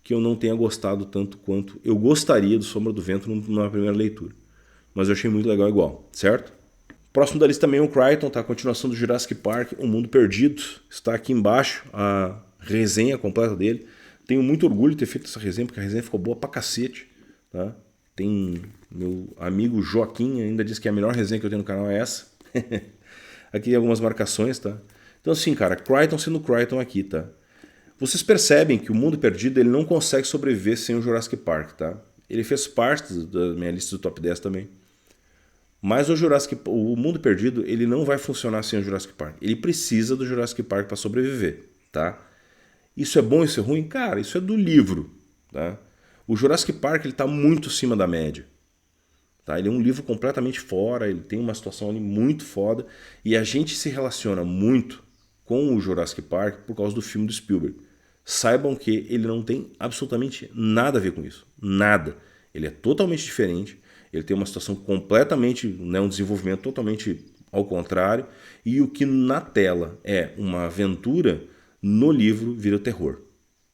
que eu não tenha gostado tanto quanto eu gostaria do Sombra do Vento numa primeira leitura. Mas eu achei muito legal igual, certo? Próximo da lista também é o Crichton, tá? A continuação do Jurassic Park, O Mundo Perdido. Está aqui embaixo a resenha completa dele. Tenho muito orgulho de ter feito essa resenha, porque a resenha ficou boa pra cacete, tá? Tem meu amigo Joaquim, ainda diz que a melhor resenha que eu tenho no canal é essa. Aqui algumas marcações, tá? Então assim, cara, Crichton sendo Crichton aqui, tá? Vocês percebem que O Mundo Perdido ele não consegue sobreviver sem o Jurassic Park, tá? Ele fez parte da minha lista do top 10 também. Mas o Mundo Perdido ele não vai funcionar sem o Jurassic Park. Ele precisa do Jurassic Park para sobreviver, tá? Isso é bom, isso é ruim? Cara, isso é do livro, tá? O Jurassic Park ele tá muito acima da média. Tá? Ele é um livro completamente fora, ele tem uma situação ali muito foda e a gente se relaciona muito com o Jurassic Park por causa do filme do Spielberg. Saibam que ele não tem absolutamente nada a ver com isso. Nada. Ele é totalmente diferente, ele tem uma situação completamente, né, um desenvolvimento totalmente ao contrário, e o que na tela é uma aventura, no livro vira terror.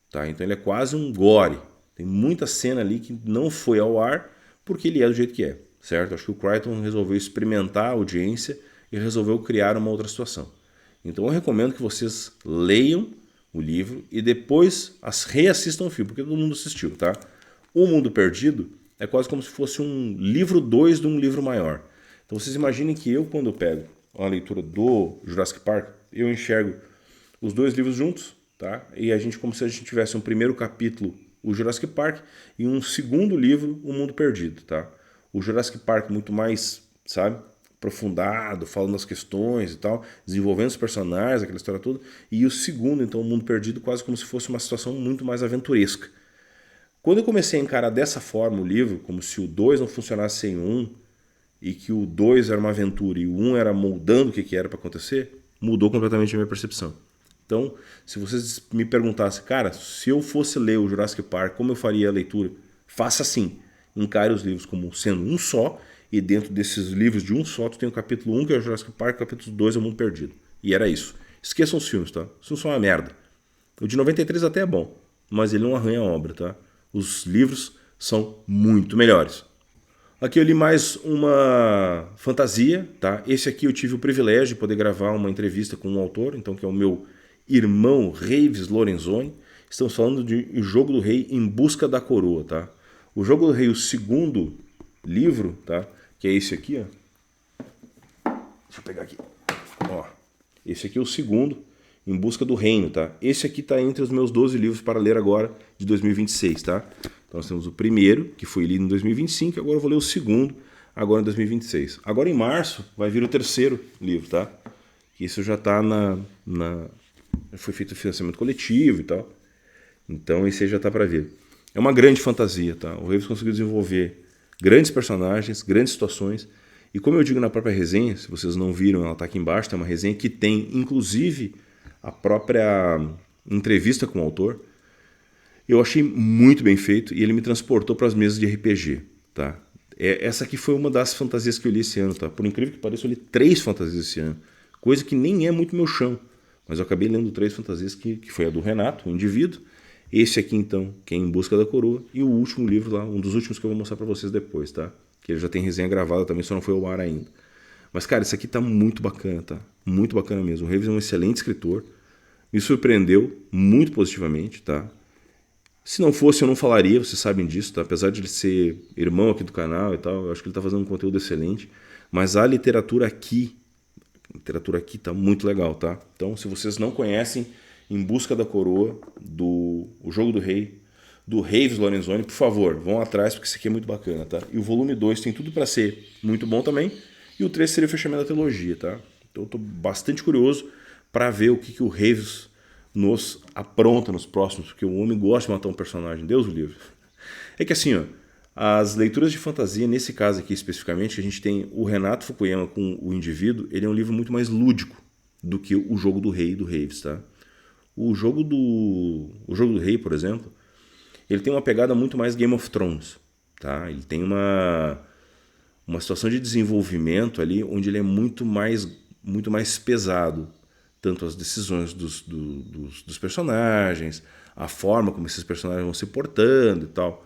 Tá? Então ele é quase um gore. Tem muita cena ali que não foi ao ar porque ele é do jeito que é, certo? Acho que o Crichton resolveu experimentar a audiência e resolveu criar uma outra situação. Então eu recomendo que vocês leiam o livro e depois reassistam o filme, porque todo mundo assistiu, tá? O Mundo Perdido é quase como se fosse um livro 2 de um livro maior. Então vocês imaginem que eu, quando eu pego a leitura do Jurassic Park, eu enxergo os 2 livros juntos, tá? E a gente, como se a gente tivesse um primeiro capítulo, o Jurassic Park, e um segundo livro, O Mundo Perdido, tá? O Jurassic Park muito mais, sabe? aprofundado, falando as questões e tal, desenvolvendo os personagens, aquela história toda. E o segundo, então, O Mundo Perdido, quase como se fosse uma situação muito mais aventuresca. Quando eu comecei a encarar dessa forma o livro, como se o 2 não funcionasse sem o 1, e que o 2 era uma aventura e o 1 era moldando o que era para acontecer, mudou completamente a minha percepção. Então, se vocês me perguntassem, cara, se eu fosse ler o Jurassic Park, como eu faria a leitura? Faça assim, encare os livros como sendo um só, e dentro desses livros de um só, tu tem o capítulo 1, que é o Jurassic Park, o capítulo 2 é o Mundo Perdido. E era isso. Esqueçam os filmes, tá? Os filmes são uma merda. O de 93 até é bom, mas ele não arranha a obra, tá? Os livros são muito melhores. Aqui eu li mais uma fantasia, tá? Esse aqui eu tive o privilégio de poder gravar uma entrevista com um autor, então que é o meu irmão Reives Lorenzoni. Estamos falando de O Jogo do Rei em Busca da Coroa, tá? O Jogo do Rei, o segundo livro, tá? Que é esse aqui, ó. Deixa eu pegar aqui. Ó, esse aqui é o segundo, Em Busca do Reino, tá? Esse aqui tá entre os meus 12 livros para ler agora de 2026, tá? Então nós temos o primeiro, que foi lido em 2025, e agora eu vou ler o segundo, agora em 2026. Agora em março vai vir o terceiro livro, tá? Isso já tá foi feito financiamento coletivo e tal. Então esse aí já tá para vir. É uma grande fantasia, tá? O Reives conseguiu desenvolver grandes personagens, grandes situações. E como eu digo na própria resenha, se vocês não viram, ela tá aqui embaixo, tem uma resenha que tem, inclusive, a própria entrevista com o autor. Eu achei muito bem feito e ele me transportou para as mesas de RPG, tá? Essa aqui foi uma das fantasias que eu li esse ano, tá? Por incrível que pareça, eu li 3 fantasias esse ano, coisa que nem é muito meu chão, mas eu acabei lendo 3 fantasias que foi a do Renato, o Indivíduo, esse aqui então, que é Em Busca da Coroa, e o último livro lá, um dos últimos que eu vou mostrar para vocês depois, tá? Que ele já tem resenha gravada também, só não foi ao ar ainda. Mas cara, isso aqui tá muito bacana, tá? Muito bacana mesmo. O Reives é um excelente escritor, me surpreendeu muito positivamente, tá? Se não fosse, eu não falaria, vocês sabem disso, tá? Apesar de ele ser irmão aqui do canal e tal, eu acho que ele tá fazendo um conteúdo excelente. Mas a literatura aqui tá muito legal, tá? Então, se vocês não conhecem Em Busca da Coroa, O Jogo do Rei, do Reives Lorenzoni, por favor, vão atrás, porque isso aqui é muito bacana, tá? E o volume 2 tem tudo para ser muito bom também. E o 3 seria o fechamento da trilogia, tá? Então, eu tô bastante curioso para ver o que o Reives nos apronta nos próximos, porque o homem gosta de matar um personagem, Deus o livre. É que assim, ó, as leituras de fantasia, nesse caso aqui especificamente, a gente tem o Renato Fukuyama com O Indivíduo, ele é um livro muito mais lúdico do que O Jogo do Rei do Reives, tá? O jogo do Rei, por exemplo, ele tem uma pegada muito mais Game of Thrones, tá? Ele tem uma situação de desenvolvimento ali onde ele é muito mais pesado, tanto as decisões dos personagens, a forma como esses personagens vão se portando e tal.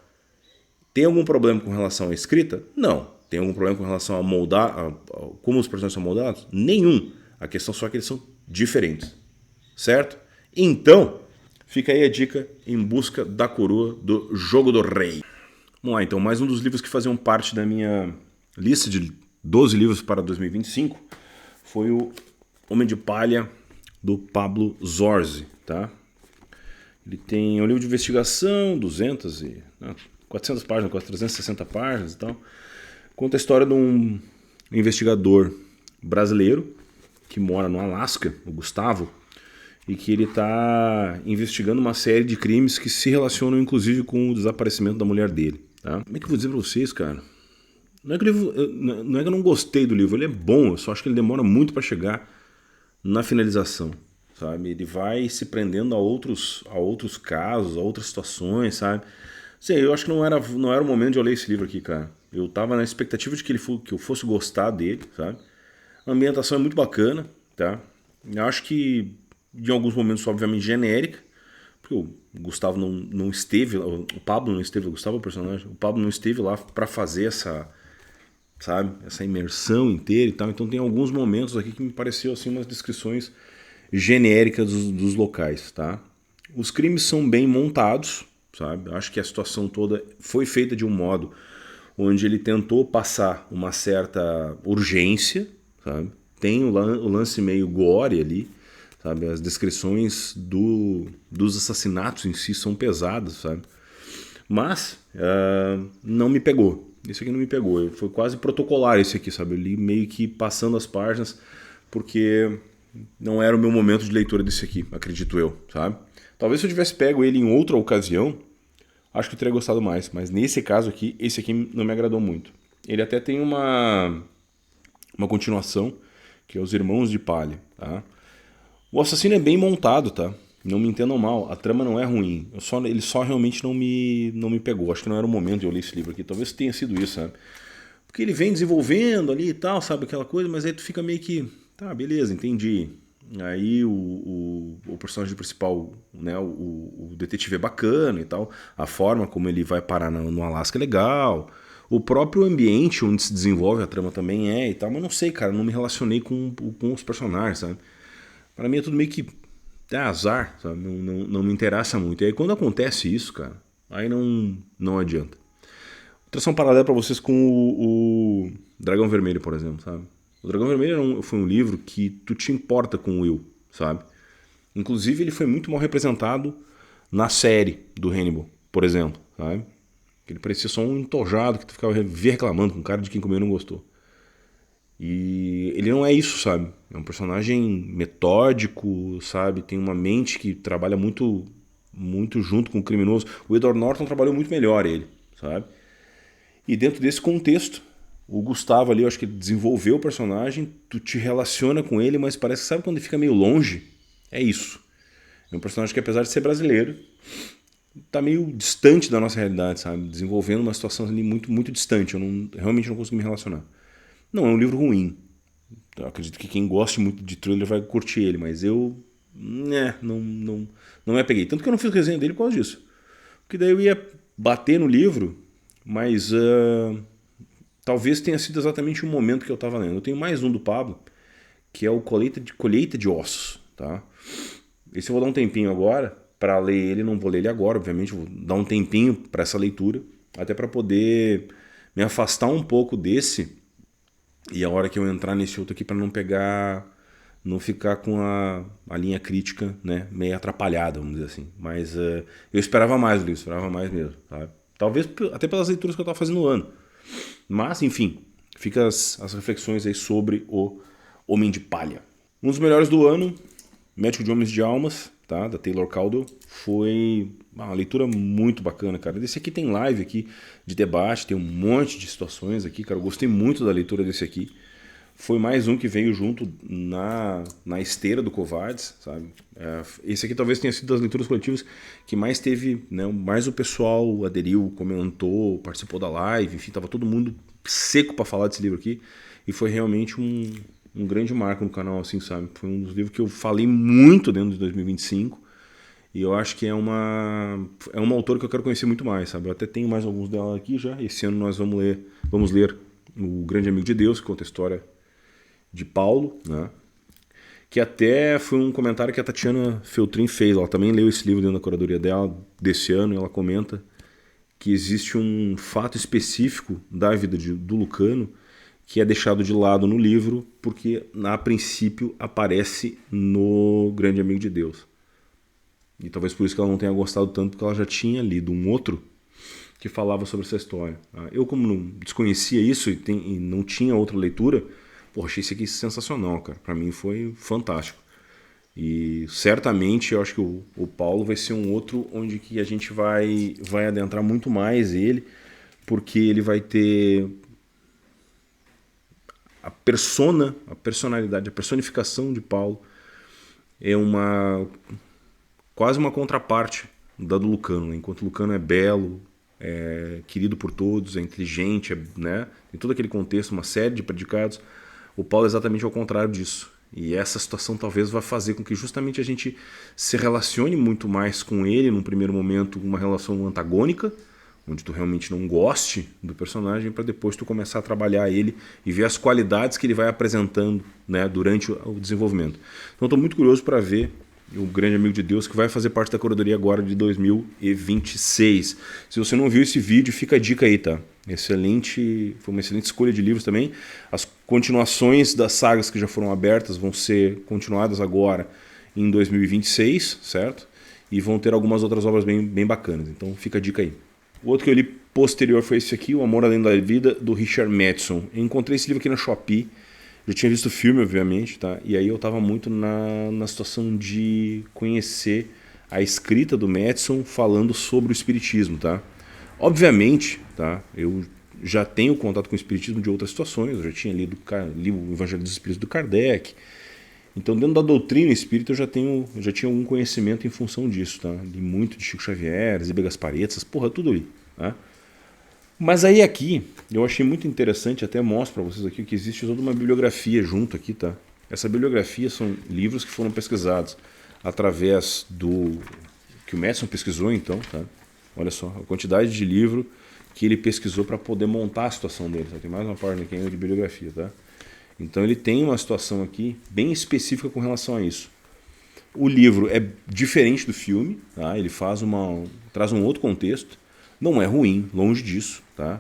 Tem algum problema com relação à escrita? Não. Tem algum problema com relação a moldar, como os personagens são moldados? Nenhum. A questão só é que eles são diferentes, certo? Então, fica aí a dica Em Busca da Coroa do Jogo do Rei. Vamos lá, então, mais um dos livros que faziam parte da minha lista de 12 livros para 2025 foi o Homem de Palha, do Pablo Zorzi, tá? Ele tem um livro de investigação, 400 páginas, quase 360 páginas e tal. Conta a história de um investigador brasileiro que mora no Alasca, o Gustavo, e que ele está investigando uma série de crimes que se relacionam inclusive com o desaparecimento da mulher dele, tá? Como é que eu vou dizer para vocês, cara? Não é que eu não gostei do livro, ele é bom, eu só acho que ele demora muito para chegar na finalização, sabe? Ele vai se prendendo a outros casos, a outras situações, sabe? Sei, eu acho que não era o momento de eu ler esse livro aqui, cara. Eu tava na expectativa de que eu fosse gostar dele, sabe? A ambientação é muito bacana, tá? Eu acho que em alguns momentos, obviamente, genérica, porque o Gustavo não esteve, o Pablo não esteve, o Gustavo é o personagem, o Pablo não esteve lá para fazer essa imersão inteira e tal. Então tem alguns momentos aqui que me pareceu assim umas descrições genéricas dos locais, tá? Os crimes são bem montados, sabe? Acho que a situação toda foi feita de um modo onde ele tentou passar uma certa urgência, sabe? Tem o lance meio gore ali, sabe? As descrições dos assassinatos em si são pesadas, sabe? Mas não me pegou. Esse aqui não me pegou. Foi quase protocolar esse aqui, sabe? Eu li meio que passando as páginas, porque não era o meu momento de leitura desse aqui, acredito eu, sabe? Talvez se eu tivesse pego ele em outra ocasião, acho que eu teria gostado mais. Mas nesse caso aqui, esse aqui não me agradou muito. Ele até tem uma continuação, que é Os Irmãos de Palha, tá? O assassino é bem montado, tá? Não me entendam mal, a trama não é ruim. Ele só realmente não me pegou. Acho que não era o momento de eu ler esse livro aqui. Talvez tenha sido isso, sabe? Porque ele vem desenvolvendo ali e tal, sabe? Aquela coisa, mas aí tu fica meio que... Tá, beleza, entendi. Aí o personagem principal, né? O detetive é bacana e tal. A forma como ele vai parar no Alasca é legal. O próprio ambiente onde se desenvolve a trama também é e tal. Mas não sei, cara, não me relacionei com os personagens, sabe? Pra mim é tudo meio que azar, sabe? Não me interessa muito. E aí quando acontece isso, cara, aí não adianta. Vou traçar um paralelo pra vocês com o Dragão Vermelho, por exemplo, sabe? O Dragão Vermelho foi um livro que tu te importa com o Will, sabe? Inclusive ele foi muito mal representado na série do Hannibal, por exemplo, sabe? Ele parecia só um entojado que tu ficava reclamando com um cara de quem comeu e não gostou. E ele não é isso, sabe? É um personagem metódico, sabe? Tem uma mente que trabalha muito junto com o criminoso. O Edward Norton trabalhou muito melhor ele, sabe? E dentro desse contexto, o Gustavo ali, eu acho que ele desenvolveu o personagem, tu te relaciona com ele, mas parece que sabe quando ele fica meio longe? É isso. É um personagem que apesar de ser brasileiro, tá meio distante da nossa realidade, sabe? Desenvolvendo uma situação ali muito distante. Realmente não consigo me relacionar. Não é um livro ruim. Eu acredito que quem goste muito de thriller vai curtir ele, mas eu não me apeguei. Tanto que eu não fiz resenha dele por causa disso. Porque daí eu ia bater no livro, mas talvez tenha sido exatamente o momento que eu estava lendo. Eu tenho mais um do Pablo, que é o Colheita de Ossos. Tá? Esse eu vou dar um tempinho agora para ler ele. Não vou ler ele agora, obviamente. Vou dar um tempinho para essa leitura, até para poder me afastar um pouco desse. E a hora que eu entrar nesse outro aqui para não ficar com a linha crítica, né, meio atrapalhada, vamos dizer assim. Mas eu esperava mais do livro, esperava mais mesmo, sabe? Talvez até pelas leituras que eu estava fazendo no ano. Mas, enfim, fica as reflexões aí sobre o Homem de Palha. Um dos melhores do ano, Médico de Homens de Almas, tá, da Taylor Caldwell, foi uma leitura muito bacana, cara. Desse aqui tem live aqui de debate, tem um monte de situações aqui, cara. Eu gostei muito da leitura desse aqui. Foi mais um que veio junto na esteira do Covardes, sabe? Esse aqui talvez tenha sido das leituras coletivas que mais teve, né? Mais o pessoal aderiu, comentou, participou da live, enfim, tava todo mundo seco para falar desse livro aqui. E foi realmente um grande marco no canal, assim, sabe? Foi um dos livros que eu falei muito dentro de 2025. E eu acho que é uma autora que eu quero conhecer muito mais, sabe? Eu até tenho mais alguns dela aqui já. Esse ano nós vamos ler O Grande Amigo de Deus, que conta a história de Paulo, né? Que até foi um comentário que a Tatiana Feltrin fez. Ela também leu esse livro dentro da curadoria dela desse ano. E ela comenta que existe um fato específico da vida do Lucano que é deixado de lado no livro porque, a princípio, aparece no Grande Amigo de Deus. E talvez por isso que ela não tenha gostado tanto, porque ela já tinha lido um outro que falava sobre essa história. Eu, como não desconhecia isso e não tinha outra leitura, achei isso aqui sensacional, cara. Pra mim foi fantástico. E certamente eu acho que o Paulo vai ser um outro onde que a gente vai adentrar muito mais ele, porque ele vai ter a personalidade, a personificação de Paulo é quase uma contraparte da do Lucano, né? Enquanto o Lucano é belo, é querido por todos, é inteligente, né? Tem todo aquele contexto, uma série de predicados, o Paulo é exatamente ao contrário disso. E essa situação talvez vá fazer com que justamente a gente se relacione muito mais com ele, num primeiro momento, uma relação antagônica, onde tu realmente não goste do personagem, para depois tu começar a trabalhar ele e ver as qualidades que ele vai apresentando, né, durante o desenvolvimento. Então estou muito curioso para ver O Grande Amigo de Deus, que vai fazer parte da curadoria agora de 2026. Se você não viu esse vídeo, fica a dica aí, tá? Foi uma excelente escolha de livros também. As continuações das sagas que já foram abertas vão ser continuadas agora em 2026, certo? E vão ter algumas outras obras bem bacanas. Então fica a dica aí. O outro que eu li posterior foi esse aqui, O Amor Além da Vida, do Richard Matheson. Eu encontrei esse livro aqui na Shopee. Já tinha visto o filme, obviamente, tá? E aí eu estava muito na situação de conhecer a escrita do Matheson falando sobre o espiritismo, tá? Obviamente, tá? Eu já tenho contato com o espiritismo de outras situações. Eu já tinha lido o Evangelho dos Espíritos do Kardec. Então, dentro da doutrina espírita, eu já tinha algum conhecimento em função disso, tá? Li muito de Chico Xavier, Zíbia Gasparetto, essas porra, tudo ali, tá? Mas aí aqui, eu achei muito interessante, até mostro para vocês aqui, que existe toda uma bibliografia junto aqui, tá? Essa bibliografia são livros que foram pesquisados através do... que o Matheson pesquisou, então, tá? Olha só, a quantidade de livro que ele pesquisou para poder montar a situação dele, tá? Tem mais uma página aqui de bibliografia, tá? Então ele tem uma situação aqui bem específica com relação a isso. O livro é diferente do filme, tá? Ele traz um outro contexto. Não é ruim, longe disso, tá?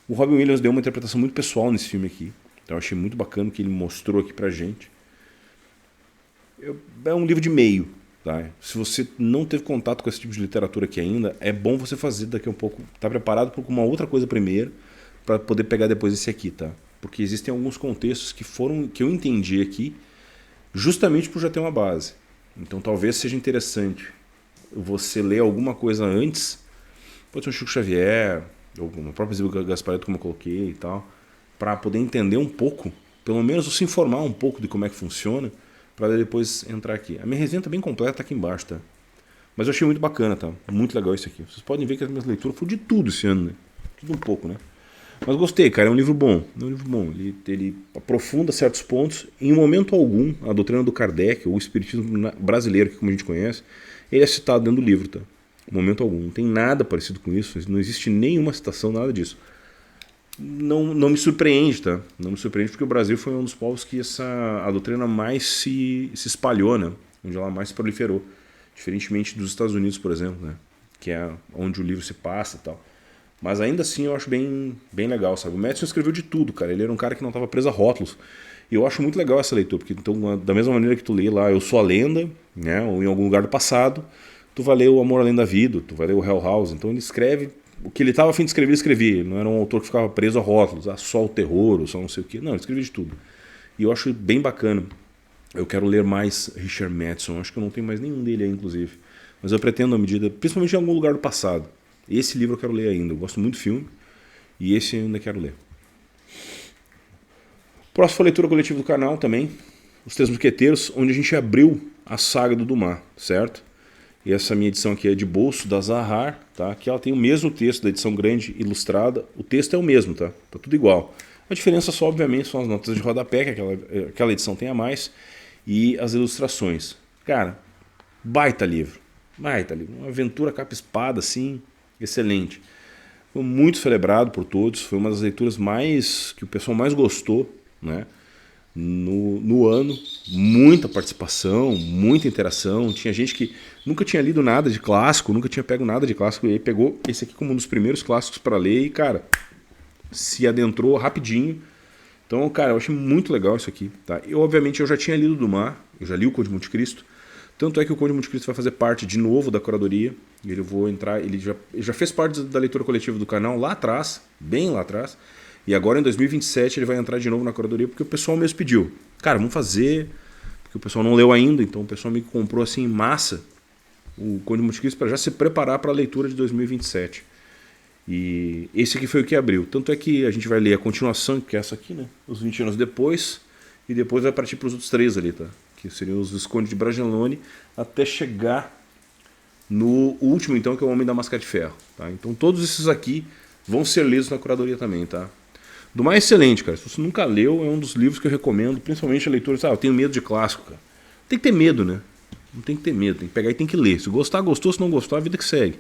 O Robin Williams deu uma interpretação muito pessoal nesse filme aqui. Então eu achei muito bacana o que ele mostrou aqui pra gente. É um livro de meio, tá? Se você não teve contato com esse tipo de literatura aqui ainda, é bom você fazer daqui a um pouco, tá preparado para uma outra coisa primeiro, para poder pegar depois esse aqui, tá? Porque existem alguns contextos que eu entendi aqui, justamente por já ter uma base. Então talvez seja interessante você ler alguma coisa antes. Pode ser um Chico Xavier, ou o próprio Zíbia Gasparetto, como eu coloquei e tal, para poder entender um pouco, pelo menos se informar um pouco de como é que funciona, para depois entrar aqui. A minha resenha tá bem completa, tá aqui embaixo, tá? Mas eu achei muito bacana, tá? Muito legal isso aqui. Vocês podem ver que as minhas leituras foram de tudo esse ano, né? Tudo um pouco, né? Mas gostei, cara, é um livro bom. É um livro bom. Ele aprofunda certos pontos. Em momento algum, a doutrina do Kardec, ou o espiritismo brasileiro, que como a gente conhece, ele é citado dentro do livro, tá? Em momento algum. Não tem nada parecido com isso. Não existe nenhuma citação, nada disso. Não me surpreende, tá? Não me surpreende porque o Brasil foi um dos povos que a doutrina mais se espalhou, né? Onde ela mais se proliferou. Diferentemente dos Estados Unidos, por exemplo, né? Que é onde o livro se passa e tal. Mas ainda assim eu acho bem legal, sabe? O Matheson escreveu de tudo, cara. Ele era um cara que não estava preso a rótulos. E eu acho muito legal essa leitura, porque então, da mesma maneira que tu lê lá Eu Sou a Lenda, né? Ou Em Algum Lugar do Passado, tu vai ler O Amor Além da Vida, tu vai ler o Hell House. Então ele escreve o que ele estava a fim de escrever, ele escrevia. Ele não era um autor que ficava preso a rótulos, só o terror, ou só não sei o quê. Não, ele escrevia de tudo. E eu acho bem bacana. Eu quero ler mais Richard Matheson. Acho que eu não tenho mais nenhum dele aí, inclusive. Mas eu pretendo, à medida, principalmente em Algum Lugar do Passado. Esse livro eu quero ler ainda. Eu gosto muito do filme. E esse eu ainda quero ler. Próxima leitura coletiva do canal também. Os Três Mosqueteiros, onde a gente abriu a saga do Dumas, certo? E essa minha edição aqui é de bolso, da Zahar, tá? Que ela tem o mesmo texto da edição grande ilustrada. O texto é o mesmo, tá? Tá tudo igual. A diferença só, obviamente, são as notas de rodapé, que aquela edição tem a mais, e as ilustrações. Cara, baita livro. Baita livro. Uma aventura capa-espada, assim, excelente. Foi muito celebrado por todos. Foi uma das leituras que o pessoal mais gostou, né? No ano, muita participação, muita interação. Tinha gente que nunca tinha lido nada de clássico, nunca tinha pego nada de clássico, e aí pegou esse aqui como um dos primeiros clássicos para ler e, cara, se adentrou rapidinho. Então, cara, eu achei muito legal isso aqui, tá? Obviamente, eu já tinha lido Dumas, eu já li o Conde de Monte Cristo, tanto é que o Conde de Monte Cristo vai fazer parte de novo da curadoria. Ele já fez parte da leitura coletiva do canal lá atrás, bem lá atrás. E agora em 2027 ele vai entrar de novo na curadoria porque o pessoal mesmo pediu. Cara, vamos fazer, porque o pessoal não leu ainda, então o pessoal me comprou assim em massa o Conde de Monte Cristo para já se preparar para a leitura de 2027. E esse aqui foi o que abriu. Tanto é que a gente vai ler a continuação, que é essa aqui, né? Os 20 anos depois, e depois vai partir para os outros três ali, tá? Que seriam os Visconde de Bragelonne, até chegar no último, então, que é o Homem da Máscara de Ferro, tá? Então todos esses aqui vão ser lidos na curadoria também, tá? Dumas é excelente, cara. Se você nunca leu, é um dos livros que eu recomendo, principalmente a leitura. Eu tenho medo de clássico, cara. Tem que ter medo, né? Não tem que ter medo, tem que pegar e tem que ler. Se gostar, gostou. Se não gostar, a vida que segue.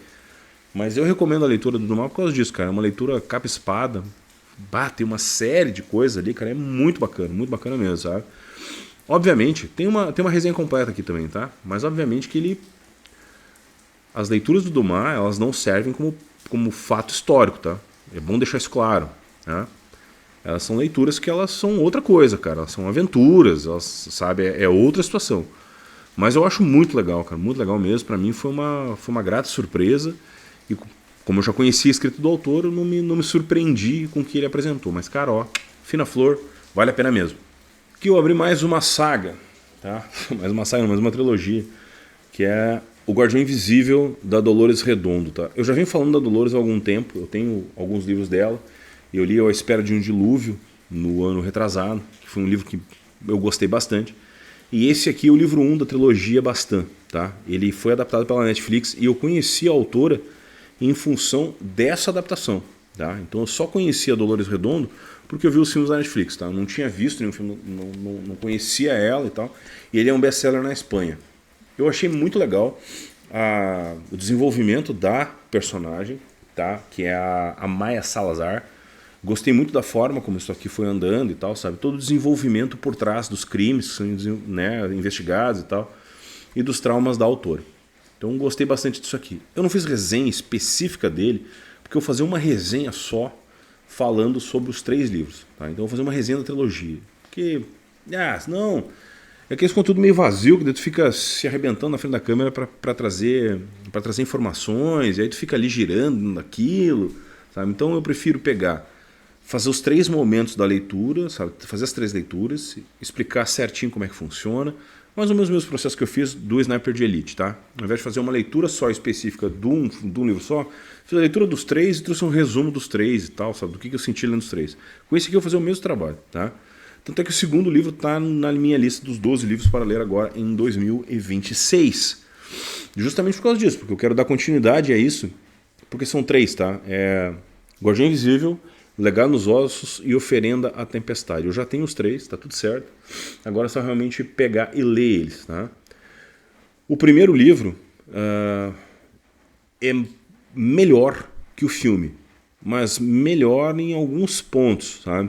Mas eu recomendo a leitura do Dumas por causa disso, cara. É uma leitura capa-espada. Tem uma série de coisas ali, cara. É muito bacana mesmo, sabe? Obviamente, tem uma resenha completa aqui também, tá? Mas obviamente que as leituras do Dumas, elas não servem como fato histórico, tá? É bom deixar isso claro, né? Elas são leituras que elas são outra coisa, cara. Elas são aventuras, elas, sabe, é outra situação. Mas eu acho muito legal, cara, muito legal mesmo. Pra mim foi uma grata surpresa. E Como eu já conhecia a escrita do autor, eu não me surpreendi com o que ele apresentou. Mas, cara, ó, fina flor, vale a pena mesmo. Aqui eu abri mais uma saga, tá? Mais uma saga, mais uma trilogia, que é O Guardião Invisível, da Dolores Redondo, tá? Eu já venho falando da Dolores há algum tempo, eu tenho alguns livros dela. Eu li A Espera de um Dilúvio, no ano retrasado, que foi um livro que eu gostei bastante. E esse aqui é o livro 1 da trilogia Bastan, tá? Ele foi adaptado pela Netflix e eu conheci a autora em função dessa adaptação, tá? Então eu só conhecia a Dolores Redondo porque eu vi os filmes da Netflix, tá? Eu não tinha visto nenhum filme, não conhecia ela e tal. E ele é um best-seller na Espanha. Eu achei muito legal o desenvolvimento da personagem, tá? Que é a Maya Salazar. Gostei muito da forma como isso aqui foi andando e tal, sabe? Todo o desenvolvimento por trás dos crimes que são, né, investigados e tal, e dos traumas da autora. Então gostei bastante disso aqui. Eu não fiz resenha específica dele, porque eu vou fazer uma resenha só falando sobre os 3 livros. Tá? Então eu vou fazer uma resenha da trilogia. Porque, não, é aquele conteúdo meio vazio, que daí tu fica se arrebentando na frente da câmera para trazer informações, e aí tu fica ali girando naquilo, sabe? Então eu prefiro fazer os 3 momentos da leitura, sabe? Fazer as 3 leituras, explicar certinho como é que funciona, mais ou menos os mesmos processos que eu fiz do Sniper de Elite, tá? Ao invés de fazer uma leitura só específica de um livro só, fiz a leitura dos 3 e trouxe um resumo dos 3 e tal, sabe? Do que eu senti lendo os 3. Com esse aqui eu vou fazer o mesmo trabalho, tá? Tanto é que o segundo livro está na minha lista dos 12 livros para ler agora em 2026. Justamente por causa disso, porque eu quero dar continuidade a isso, porque são 3, tá? Guardião Invisível, Legado nos Ossos e Oferenda à Tempestade. Eu já tenho os 3, tá tudo certo. Agora é só realmente pegar e ler eles, tá? O primeiro livro é melhor que o filme, mas melhor em alguns pontos, sabe?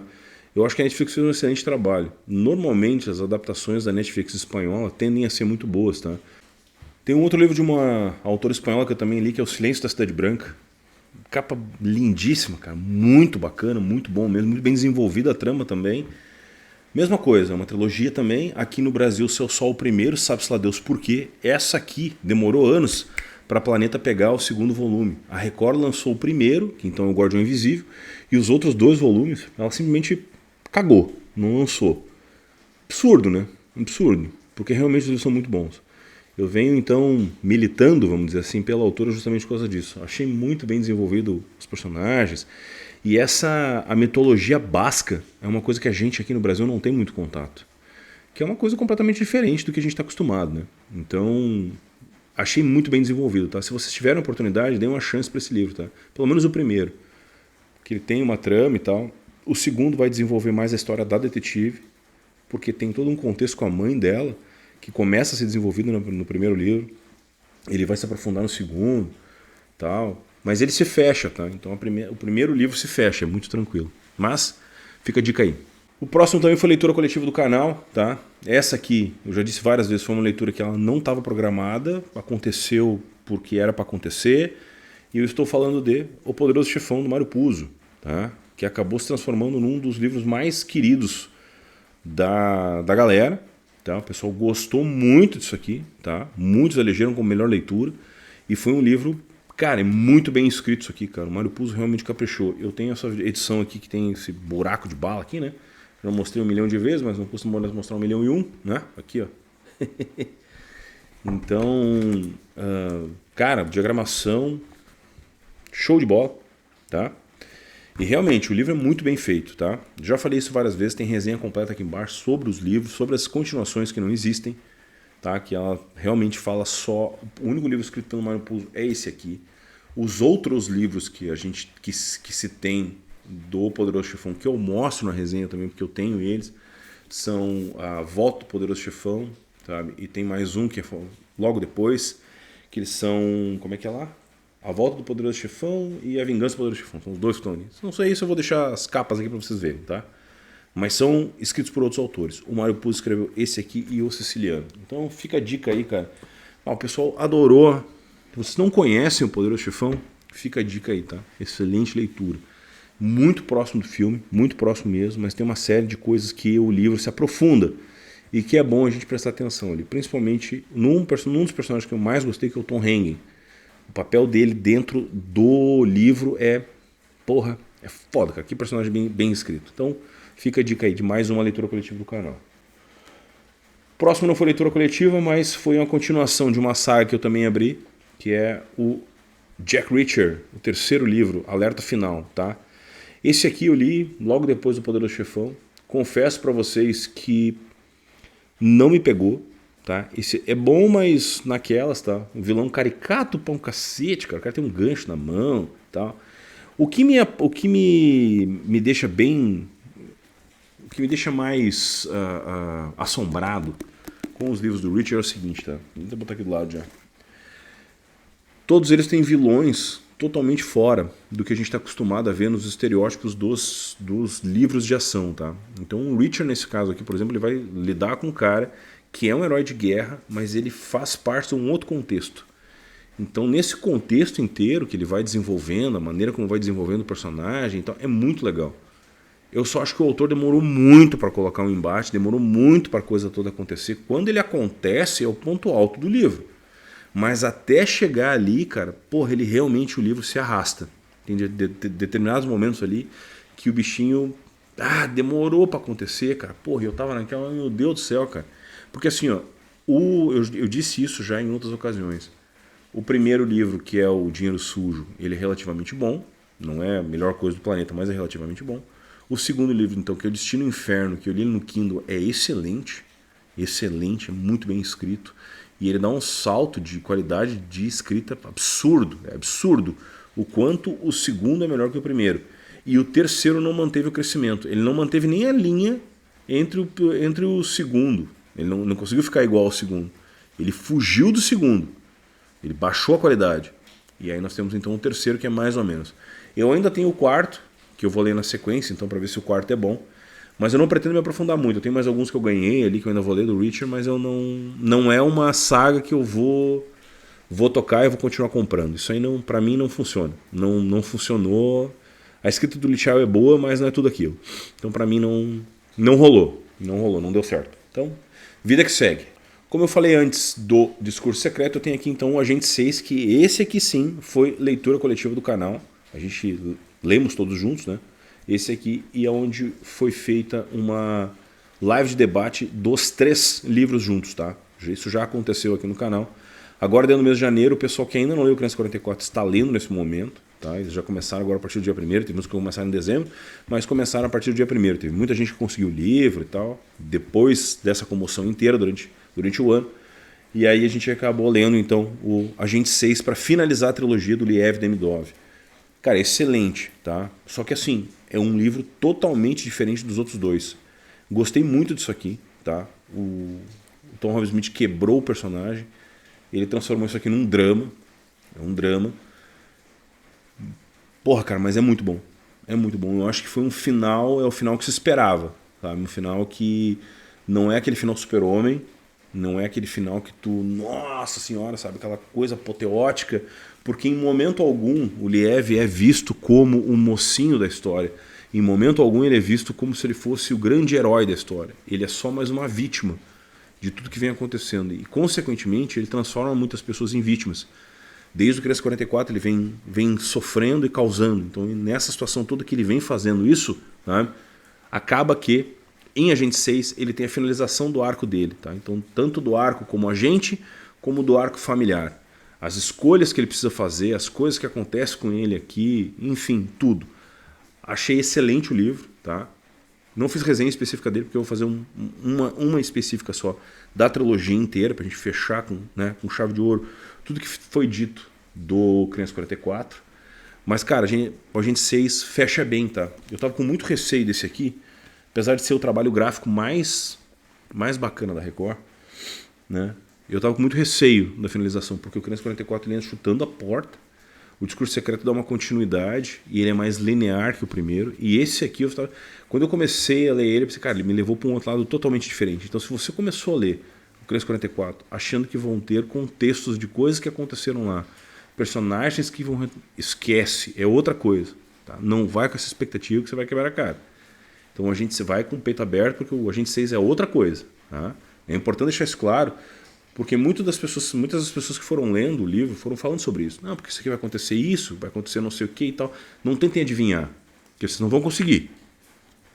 Eu acho que a Netflix fez um excelente trabalho. Normalmente as adaptações da Netflix espanhola tendem a ser muito boas, tá? Tem um outro livro de uma autora espanhola que eu também li, que é O Silêncio da Cidade Branca. Capa lindíssima, cara, muito bacana, muito bom mesmo, muito bem desenvolvida a trama também. Mesma coisa, uma trilogia também. Aqui no Brasil saiu só o primeiro, sabe-se lá Deus por quê. Essa aqui demorou anos para a Planeta pegar o segundo volume. A Record lançou o primeiro, que então é o Guardião Invisível, e os outros 2 volumes ela simplesmente cagou, não lançou. Absurdo, né? Absurdo, porque realmente os livros são muito bons. Eu venho então militando, vamos dizer assim, pela autora justamente por causa disso. Achei muito bem desenvolvido os personagens. E a mitologia basca é uma coisa que a gente aqui no Brasil não tem muito contato. Que é uma coisa completamente diferente do que a gente está acostumado, né? Então, achei muito bem desenvolvido, tá? Se vocês tiverem oportunidade, deem uma chance para esse livro, tá? Pelo menos o primeiro. Que ele tem uma trama e tal. O segundo vai desenvolver mais a história da detetive, porque tem todo um contexto com a mãe dela, que começa a ser desenvolvido no primeiro livro, ele vai se aprofundar no segundo, tal, mas ele se fecha, tá? Então o primeiro livro se fecha, é muito tranquilo. Mas fica a dica aí. O próximo também foi leitura coletiva do canal, tá? Essa aqui, eu já disse várias vezes, foi uma leitura que ela não estava programada, aconteceu porque era para acontecer, e eu estou falando de O Poderoso Chefão, do Mário Puzo, tá? Que acabou se transformando num dos livros mais queridos da galera. Tá? O pessoal gostou muito disso aqui, tá? Muitos elegeram como melhor leitura. E foi um livro, cara, é muito bem escrito isso aqui, cara. O Mário Puzo realmente caprichou. Eu tenho essa edição aqui que tem esse buraco de bala aqui, né? Já mostrei 1 milhão de vezes, mas não custa mostrar 1.000.001, né? Aqui, ó. Então, cara, diagramação, show de bola, tá? E realmente, o livro é muito bem feito, tá? Já falei isso várias vezes, tem resenha completa aqui embaixo sobre os livros, sobre as continuações que não existem, tá? Que ela realmente fala só... O único livro escrito pelo Mário Puzo é esse aqui. Os outros livros que se tem do Poderoso Chefão, que eu mostro na resenha também, porque eu tenho eles, são A Volta do Poderoso Chefão, sabe? E tem mais um que é logo depois, que eles são... Como é que é lá? A Volta do Poderoso Chefão e A Vingança do Poderoso Chefão. São os 2 que estão ali. Se não sei isso, eu vou deixar as capas aqui para vocês verem, tá? Mas são escritos por outros autores. O Mário Puzo escreveu esse aqui e o Siciliano. Então fica a dica aí, cara. O pessoal adorou. Se vocês não conhecem o Poderoso Chefão, fica a dica aí, tá? Excelente leitura. Muito próximo do filme, muito próximo mesmo, mas tem uma série de coisas que o livro se aprofunda e que é bom a gente prestar atenção ali. Principalmente num dos personagens que eu mais gostei, que é o Tom Hengen. O papel dele dentro do livro é, porra, é foda, cara. Que personagem bem escrito. Então, fica a dica aí de mais uma leitura coletiva do canal. Próximo não foi leitura coletiva, mas foi uma continuação de uma saga que eu também abri, que é o Jack Reacher, o terceiro livro, Alerta Final, tá? Esse aqui eu li logo depois do Poderoso Chefão. Confesso pra vocês que não me pegou, tá? Esse é bom, mas naquelas, tá? Um vilão caricato pra um cacete, cara. O cara tem um gancho na mão, tá? O que me deixa bem, o que me deixa mais assombrado com os livros do Reacher é o seguinte, tá? Vou botar aqui do lado já. Todos eles têm vilões totalmente fora do que a gente está acostumado a ver nos estereótipos dos livros de ação, tá? Então o Reacher, nesse caso aqui, por exemplo, ele vai lidar com um cara que é um herói de guerra, mas ele faz parte de um outro contexto. Então nesse contexto inteiro que ele vai desenvolvendo, a maneira como vai desenvolvendo o personagem, então, é muito legal. Eu só acho que o autor demorou muito para colocar um embate, demorou muito para a coisa toda acontecer. Quando ele acontece, é o ponto alto do livro. Mas até chegar ali, cara, porra, ele realmente, o livro se arrasta. Tem determinados momentos ali que o bichinho demorou para acontecer, cara. Porra, eu tava naquela, meu Deus do céu, cara. Porque assim, ó, eu disse isso já em outras ocasiões. O primeiro livro, que é o Dinheiro Sujo, ele é relativamente bom. Não é a melhor coisa do planeta, mas é relativamente bom. O segundo livro, então, que é o Destino Inferno, que eu li no Kindle, é excelente. Excelente, é muito bem escrito. E ele dá um salto de qualidade de escrita absurdo. É absurdo o quanto o segundo é melhor que o primeiro. E o terceiro não manteve o crescimento. Ele não manteve nem a linha entre o segundo. Ele não conseguiu ficar igual ao segundo. Ele fugiu do segundo. Ele baixou a qualidade. E aí nós temos então o terceiro, que é mais ou menos. Eu ainda tenho o quarto, que eu vou ler na sequência, então, para ver se o quarto é bom. Mas eu não pretendo me aprofundar muito. Eu tenho mais alguns que eu ganhei ali, que eu ainda vou ler do Reacher, mas eu não é uma saga que eu vou tocar e vou continuar comprando. Isso aí, não, pra mim, não funciona. Não funcionou. A escrita do Lee Child é boa, mas não é tudo aquilo. Então, pra mim, não rolou. Não rolou, não deu certo. Então, vida que segue. Como eu falei antes do Discurso Secreto, eu tenho aqui então o Agente 6, que esse aqui sim foi leitura coletiva do canal. A gente lemos todos juntos, né? Esse aqui, e é onde foi feita uma live de debate dos 3 livros juntos, tá? Isso já aconteceu aqui no canal. Agora, dentro do mês de janeiro, o pessoal que ainda não leu o Criança 44 está lendo nesse momento, tá? Eles já começaram agora a partir do dia 1º, teve uns que começaram em dezembro, mas começaram a partir do dia 1º. Teve muita gente que conseguiu o livro e tal, depois dessa comoção inteira durante o ano. E aí a gente acabou lendo então o Agente 6 para finalizar a trilogia do Liev Demidov. Cara, excelente, tá? Só que assim, é um livro totalmente diferente dos outros dois. Gostei muito disso aqui, tá? O Tom Robbins Smith quebrou o personagem, ele transformou isso aqui num drama. É um drama. Porra, cara, mas é muito bom. É muito bom. Eu acho que foi um final, é o final que se esperava, sabe? Um final que não é aquele final super-homem, não é aquele final que tu, nossa senhora, sabe? Aquela coisa apoteótica, porque em momento algum o Liev é visto como o mocinho da história. Em momento algum ele é visto como se ele fosse o grande herói da história. Ele é só mais uma vítima de tudo que vem acontecendo. E, consequentemente, ele transforma muitas pessoas em vítimas. Desde o Criança 44 ele vem sofrendo e causando. Então, nessa situação toda que ele vem fazendo isso, tá? Acaba que, em Agente 6, ele tem a finalização do arco dele. Tá? Então, tanto do arco como agente, como do arco familiar. As escolhas que ele precisa fazer, as coisas que acontecem com ele aqui, enfim, tudo. Achei excelente o livro, tá? Não fiz resenha específica dele, porque eu vou fazer uma específica só da trilogia inteira, pra gente fechar com chave de ouro tudo que foi dito do Criança 44. Mas, cara, o Agente 6 fecha bem, tá? Eu tava com muito receio desse aqui, apesar de ser o trabalho gráfico mais bacana da Record, né? Eu tava com muito receio da finalização, porque o Criança 44 ele entra chutando a porta. O Discurso Secreto dá uma continuidade e ele é mais linear que o primeiro. E esse aqui, quando eu comecei a ler ele, eu pensei, cara, ele me levou para um outro lado totalmente diferente. Então, se você começou a ler o Criança 44 achando que vão ter contextos de coisas que aconteceram lá, personagens que vão... Esquece, é outra coisa. Tá? Não vai com essa expectativa que você vai quebrar a cara. Então, você vai com o peito aberto, porque o Agente 6 é outra coisa. Tá? É importante deixar isso claro, Porque muitas das pessoas que foram lendo o livro foram falando sobre isso. Não, porque isso aqui vai acontecer isso, vai acontecer não sei o que e tal. Não tentem adivinhar, porque vocês não vão conseguir.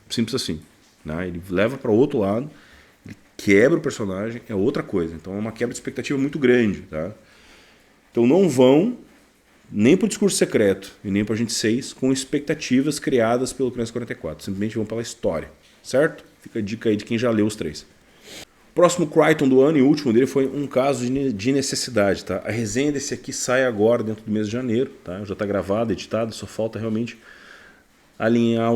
Simples assim. Né? Ele leva para outro lado, ele quebra o personagem, é outra coisa. Então é uma quebra de expectativa muito grande. Tá? Então não vão nem para o Discurso Secreto e nem para Agente 6 com expectativas criadas pelo Criança 44. Simplesmente vão pela história. Certo? Fica a dica aí de quem já leu os 3. O próximo Crichton do ano e último dele foi Um Caso de Necessidade. Tá? A resenha desse aqui sai agora, dentro do mês de janeiro. Tá? Já está gravada, editada, só falta realmente alinhar,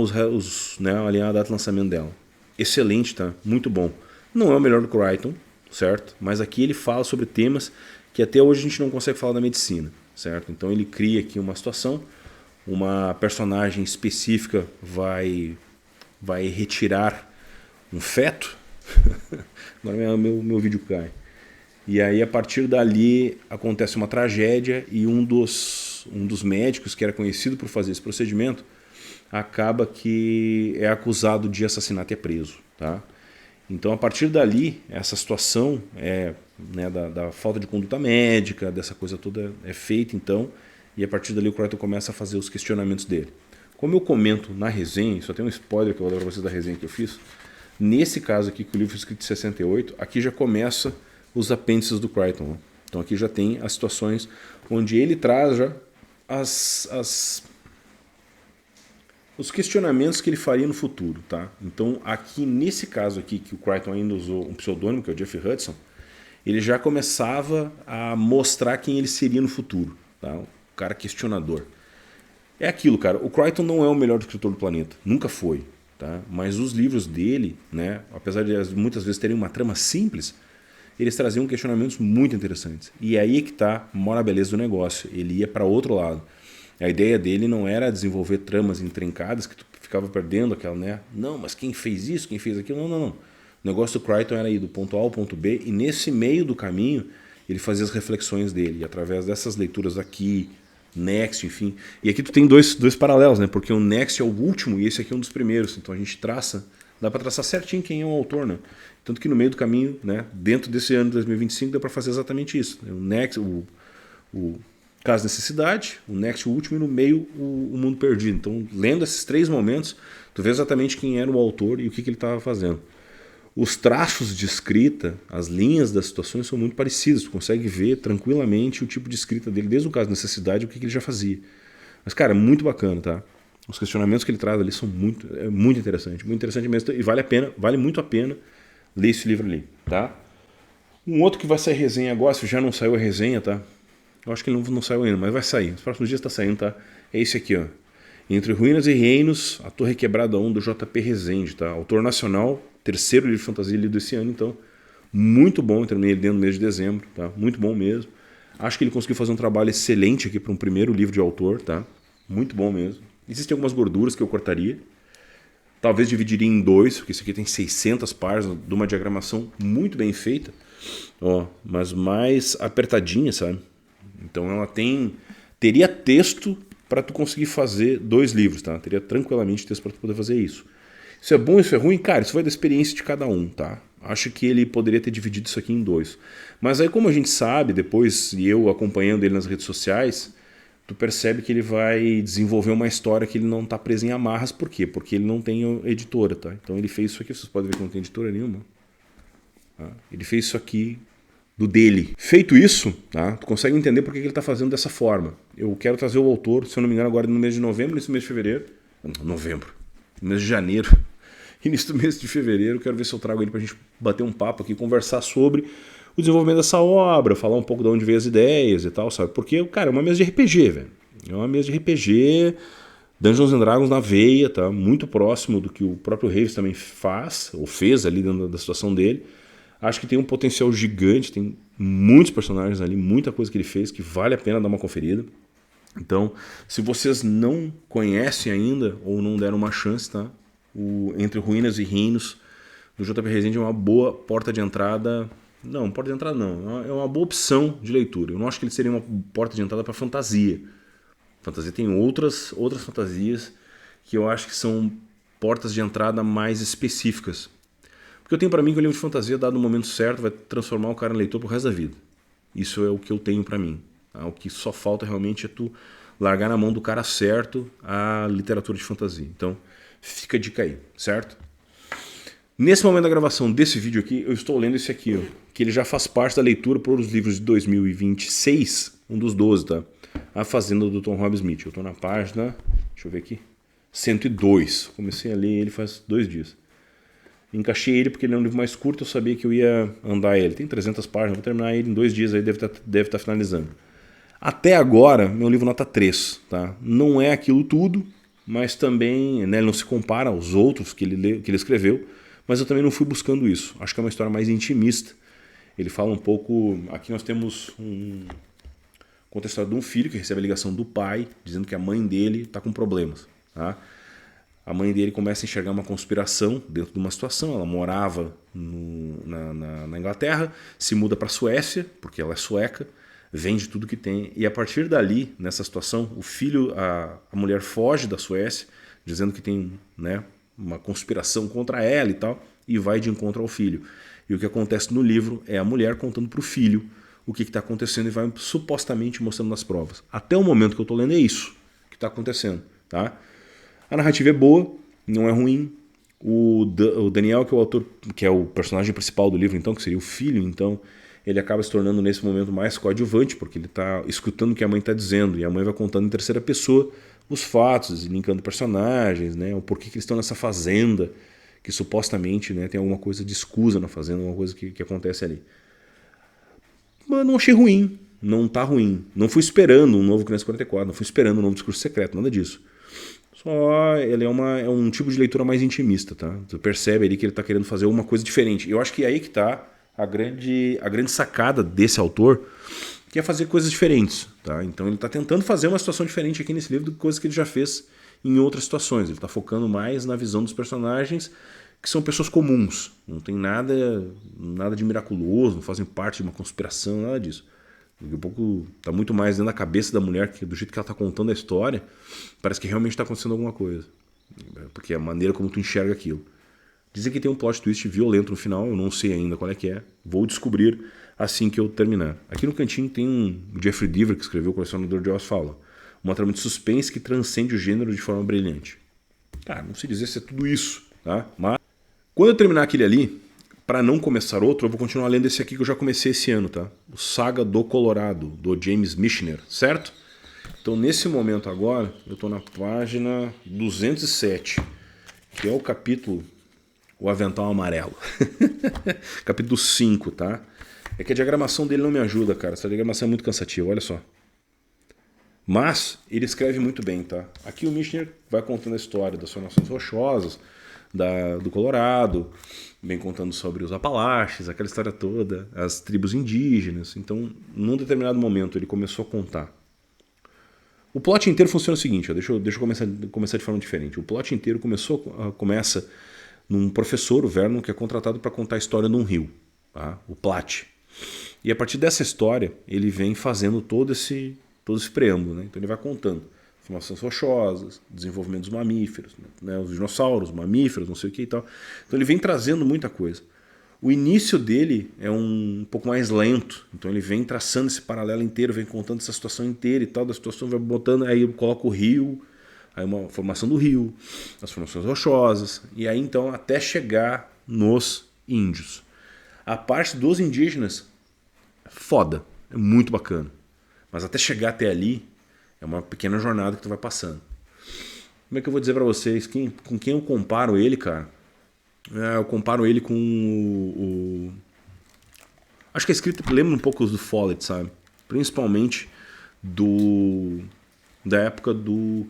alinhar a data de lançamento dela. Excelente, tá? Muito bom. Não é o melhor do Crichton, certo? Mas aqui ele fala sobre temas que até hoje a gente não consegue falar da medicina, certo? Então ele cria aqui uma situação, uma personagem específica vai retirar um feto. Agora meu vídeo cai. E aí a partir dali acontece uma tragédia e um dos médicos que era conhecido por fazer esse procedimento acaba que é acusado de assassinato e é preso. Tá? Então a partir dali essa situação da falta de conduta médica, dessa coisa toda é feita então, e a partir dali o Crichton começa a fazer os questionamentos dele. Como eu comento na resenha, só tem um spoiler que eu vou dar para vocês da resenha que eu fiz. Nesse caso aqui, que o livro foi escrito em 68, aqui já começa os apêndices do Crichton. Né? Então aqui já tem as situações onde ele traz já os questionamentos que ele faria no futuro. Tá? Então aqui nesse caso aqui, que o Crichton ainda usou um pseudônimo, que é o Jeff Hudson, ele já começava a mostrar quem ele seria no futuro. Tá? Um cara questionador. É aquilo, cara. O Crichton não é o melhor escritor do planeta. Nunca foi. Tá? Mas os livros dele, né, apesar de muitas vezes terem uma trama simples, eles traziam questionamentos muito interessantes. E aí é que mora a beleza do negócio. Ele ia para outro lado. A ideia dele não era desenvolver tramas intrincadas que tu ficava perdendo aquela, né? Não, mas quem fez isso, quem fez aquilo? Não. O negócio do Crichton era ir do ponto A ao ponto B e nesse meio do caminho ele fazia as reflexões dele. E através dessas leituras aqui, Next, enfim. E aqui tu tem dois paralelos, né? Porque o Next é o último e esse aqui é um dos primeiros. Então a gente dá para traçar certinho quem é o autor, né? Tanto que no meio do caminho, né, dentro desse ano de 2025, dá para fazer exatamente isso. O Next, o Caso de Necessidade, o Next, o último, e no meio o Mundo Perdido. Então, lendo esses 3 momentos, tu vê exatamente quem era o autor e o que ele estava fazendo. Os traços de escrita, as linhas das situações são muito parecidas. Tu consegue ver tranquilamente o tipo de escrita dele, desde o Caso de Necessidade, o que ele já fazia. Mas, cara, é muito bacana, tá? Os questionamentos que ele traz ali são muito interessante mesmo. E vale muito a pena ler esse livro ali, tá? Um outro que vai sair resenha agora, se já não saiu a resenha, tá? Eu acho que ele não saiu ainda, mas vai sair. Nos próximos dias tá saindo, tá? É esse aqui, ó. Entre Ruínas e Reinos, A Torre Quebrada 1, do J.P. Rezende, tá? Autor nacional, 3º livro de fantasia lido esse ano, então muito bom. Eu terminei ele dentro do mês de dezembro, tá? Muito bom mesmo. Acho que ele conseguiu fazer um trabalho excelente aqui para um primeiro livro de autor, tá? Muito bom mesmo. Existem algumas gorduras que eu cortaria. Talvez dividiria em 2, porque isso aqui tem 600 páginas de uma diagramação muito bem feita, ó, mas mais apertadinha, sabe? Então ela teria texto para tu conseguir fazer 2 livros, tá? Teria tranquilamente texto para tu poder fazer isso. Isso é bom, isso é ruim? Cara, isso vai da experiência de cada um, tá? Acho que ele poderia ter dividido isso aqui em 2. Mas aí, como a gente sabe, depois, e eu acompanhando ele nas redes sociais, tu percebe que ele vai desenvolver uma história que ele não está preso em amarras. Por quê? Porque ele não tem editora, tá? Então ele fez isso aqui, vocês podem ver que não tem editora nenhuma. Tá? Ele fez isso aqui do dele. Feito isso, tá? Tu consegue entender por que ele está fazendo dessa forma. Eu quero trazer o autor, se eu não me engano, agora no mês de novembro, nesse mês de fevereiro. Novembro. No mês de janeiro. Início do mês de fevereiro, quero ver se eu trago ele para a gente bater um papo aqui, conversar sobre o desenvolvimento dessa obra, falar um pouco de onde veio as ideias e tal, sabe? Porque, cara, é uma mesa de RPG, velho. É uma mesa de RPG, Dungeons and Dragons na veia, tá? Muito próximo do que o próprio Reeves também faz, ou fez ali dentro da situação dele. Acho que tem um potencial gigante, tem muitos personagens ali, muita coisa que ele fez que vale a pena dar uma conferida. Então, se vocês não conhecem ainda ou não deram uma chance, tá? O Entre Ruínas e Reinos do J.P. Rezende é uma boa porta de entrada. Não, porta de entrada não. É uma boa opção de leitura. Eu não acho que ele seria uma porta de entrada para fantasia. Fantasia tem outras fantasias que eu acho que são portas de entrada mais específicas. Porque eu tenho para mim que o livro de fantasia, dado no momento certo, vai transformar o cara em leitor pro resto da vida. Isso é o que eu tenho para mim. Tá? O que só falta realmente é tu largar na mão do cara certo a literatura de fantasia. Então, fica a dica aí, certo? Nesse momento da gravação desse vídeo aqui, eu estou lendo esse aqui, ó, que ele já faz parte da leitura por os livros de 2026, um dos 12, tá? A Fazenda do Tom Rob Smith. Eu estou na página, deixa eu ver aqui, 102. Comecei a ler ele faz 2 dias. Encaixei ele porque ele é um livro mais curto, eu sabia que eu ia andar ele. Tem 300 páginas, vou terminar ele em 2 dias, aí deve estar finalizando. Até agora, meu livro nota 3, tá? Não é aquilo tudo, mas também, né, ele não se compara aos outros que ele escreveu, mas eu também não fui buscando isso. Acho que é uma história mais intimista. Ele fala um pouco... Aqui nós temos conta a história de um filho que recebe a ligação do pai, dizendo que a mãe dele está com problemas, tá? A mãe dele começa a enxergar uma conspiração dentro de uma situação. Ela morava na Inglaterra, se muda para a Suécia, porque ela é sueca, vende tudo que tem. E a partir dali, nessa situação, o filho, a mulher foge da Suécia, dizendo que tem, né, uma conspiração contra ela e tal, e vai de encontro ao filho. E o que acontece no livro é a mulher contando para o filho o que está acontecendo e vai supostamente mostrando nas provas. Até o momento que eu estou lendo é isso que está acontecendo, tá? A narrativa é boa, não é ruim. O Daniel, que é o autor, que é o personagem principal do livro, então, que seria o filho, então, ele acaba se tornando nesse momento mais coadjuvante, porque ele está escutando o que a mãe está dizendo, e a mãe vai contando em terceira pessoa os fatos, linkando personagens, né, o porquê que eles estão nessa fazenda, que supostamente, né, tem alguma coisa de escusa na fazenda, alguma coisa que acontece ali. Mas não achei ruim, não tá ruim. Não fui esperando um novo Criança 44, não fui esperando um novo Discurso Secreto, nada disso. Só ele é um tipo de leitura mais intimista, tá? Tu percebe ali que ele está querendo fazer alguma coisa diferente. Eu acho que é aí que está a grande sacada desse autor, que é fazer coisas diferentes, tá? Então ele está tentando fazer uma situação diferente aqui nesse livro do que coisas que ele já fez em outras situações. Ele está focando mais na visão dos personagens, que são pessoas comuns. Não tem nada de miraculoso, não fazem parte de uma conspiração, nada disso. Daqui a pouco está muito mais dentro da cabeça da mulher, que do jeito que ela está contando a história, parece que realmente está acontecendo alguma coisa. Porque é a maneira como tu enxerga aquilo. Dizem que tem um plot twist violento no final, eu não sei ainda qual é que é. Vou descobrir assim que eu terminar. Aqui no cantinho tem o Jeffrey Deaver, que escreveu O Colecionador de Oz, fala: uma trama de suspense que transcende o gênero de forma brilhante. Cara, não sei dizer se é tudo isso, tá? Mas quando eu terminar aquele ali, para não começar outro, eu vou continuar lendo esse aqui que eu já comecei esse ano, tá? O Saga do Colorado, do James Michener, certo? Então, nesse momento agora, eu estou na página 207, que é o capítulo O Avental Amarelo. Capítulo 5, tá? É que a diagramação dele não me ajuda, cara. Essa diagramação é muito cansativa, olha só. Mas ele escreve muito bem, tá? Aqui o Michener vai contando a história das formações rochosas, do Colorado, vem contando sobre os Apalaches, aquela história toda, as tribos indígenas. Então, num determinado momento, ele começou a contar. O plot inteiro funciona o seguinte, ó, deixa eu começar de forma diferente. O plot inteiro começa num professor, o Vernon, que é contratado para contar a história de um rio, tá? O Platte. E a partir dessa história, ele vem fazendo todo esse preâmbulo, né? Então ele vai contando formações rochosas, desenvolvimento dos mamíferos, né? Os dinossauros, mamíferos, não sei o que e tal. Então ele vem trazendo muita coisa. O início dele é um pouco mais lento, então ele vem traçando esse paralelo inteiro, vem contando essa situação inteira e tal, da situação vai botando, aí coloca o rio, aí uma formação do rio, as formações rochosas, e aí então até chegar nos índios. A parte dos indígenas, foda, é muito bacana, mas até chegar até ali, é uma pequena jornada que tu vai passando. Como é que eu vou dizer pra vocês? Com quem eu comparo ele, cara? Eu comparo ele com acho que a escrita lembra um pouco do Follett, sabe? Principalmente da época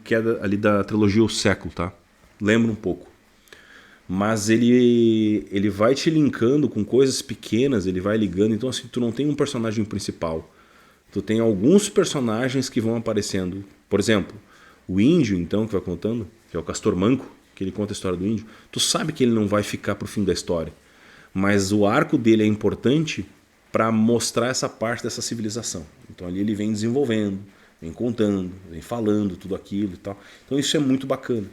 que é ali da trilogia O Século, tá? Lembra um pouco. Mas ele vai te linkando com coisas pequenas, ele vai ligando. Então assim, tu não tem um personagem principal. Tu tem alguns personagens que vão aparecendo. Por exemplo, o índio, então, que vai contando, que é o Castor Manco, que ele conta a história do índio. Tu sabe que ele não vai ficar pro fim da história. Mas o arco dele é importante para mostrar essa parte dessa civilização. Então ali ele vem desenvolvendo, vem contando, vem falando tudo aquilo e tal. Então isso é muito bacana.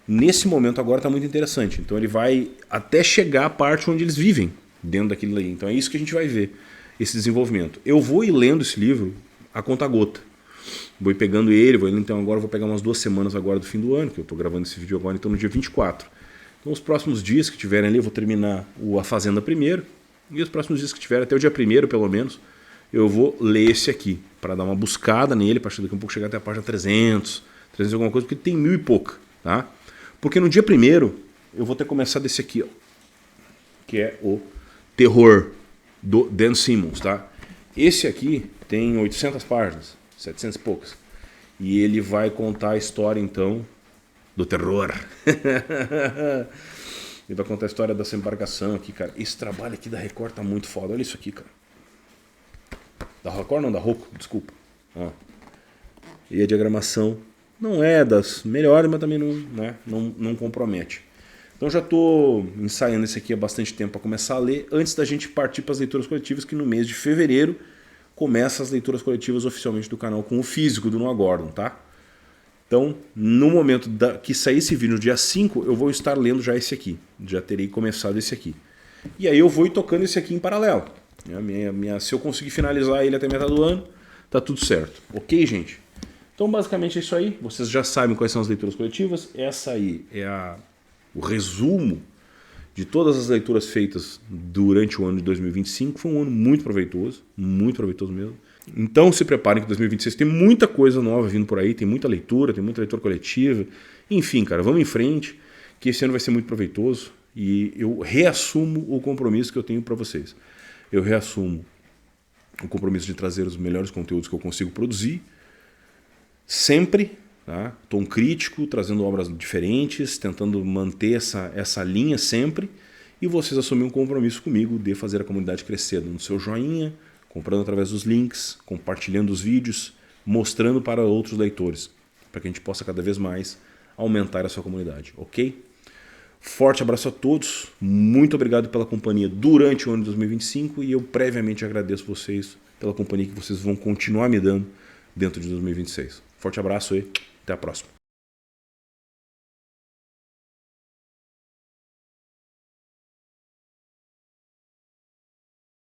Nesse momento agora está muito interessante. Então ele vai até chegar à parte onde eles vivem, dentro daquilo ali. Então é isso que a gente vai ver, esse desenvolvimento. Eu vou ir lendo esse livro a conta gota. Vou ir pegando ele, então agora eu vou pegar umas 2 semanas agora do fim do ano, que eu estou gravando esse vídeo agora, então no dia 24. Então os próximos dias que tiverem ali, eu vou terminar A Fazenda primeiro, e os próximos dias que tiverem, até o dia 1º pelo menos, eu vou ler esse aqui, para dar uma buscada nele, para daqui a pouco chegar até a página 300 alguma coisa, porque tem 1000 e pouca, tá? Porque no dia 1º eu vou ter começado esse aqui, ó, que é o Terror, do Dan Simmons, tá? Esse aqui tem 800 páginas, 700 e poucas, e ele vai contar a história, então, do terror. Ele vai contar a história dessa embarcação aqui, cara. Esse trabalho aqui da Record tá muito foda. Olha isso aqui, cara. Da Record não, da Roku, desculpa. Ó. E a diagramação não é das melhores, mas também não compromete. Então já estou ensaiando esse aqui há bastante tempo para começar a ler, antes da gente partir para as leituras coletivas, que no mês de fevereiro começa as leituras coletivas oficialmente do canal com o físico do Noah Gordon, tá? Então, no momento que sair esse vídeo, no dia 5, eu vou estar lendo já esse aqui. Já terei começado esse aqui. E aí eu vou ir tocando esse aqui em paralelo. Se eu conseguir finalizar ele até metade do ano, tá tudo certo. Ok, gente? Então, basicamente é isso aí. Vocês já sabem quais são as leituras coletivas. Essa aí é o resumo de todas as leituras feitas durante o ano de 2025. Foi um ano muito proveitoso mesmo. Então se preparem que 2026 tem muita coisa nova vindo por aí, tem muita leitura coletiva. Enfim, cara, vamos em frente, que esse ano vai ser muito proveitoso. E eu reassumo o compromisso que eu tenho para vocês. Eu reassumo o compromisso de trazer os melhores conteúdos que eu consigo produzir, sempre, tá? Tom crítico, trazendo obras diferentes, tentando manter essa linha sempre. E vocês assumem um compromisso comigo de fazer a comunidade crescer, dando seu joinha, comprando através dos links, compartilhando os vídeos, mostrando para outros leitores, para que a gente possa cada vez mais aumentar a sua comunidade, ok? Forte abraço a todos, muito obrigado pela companhia durante o ano de 2025 e eu previamente agradeço vocês pela companhia que vocês vão continuar me dando dentro de 2026. Forte abraço e até a próxima.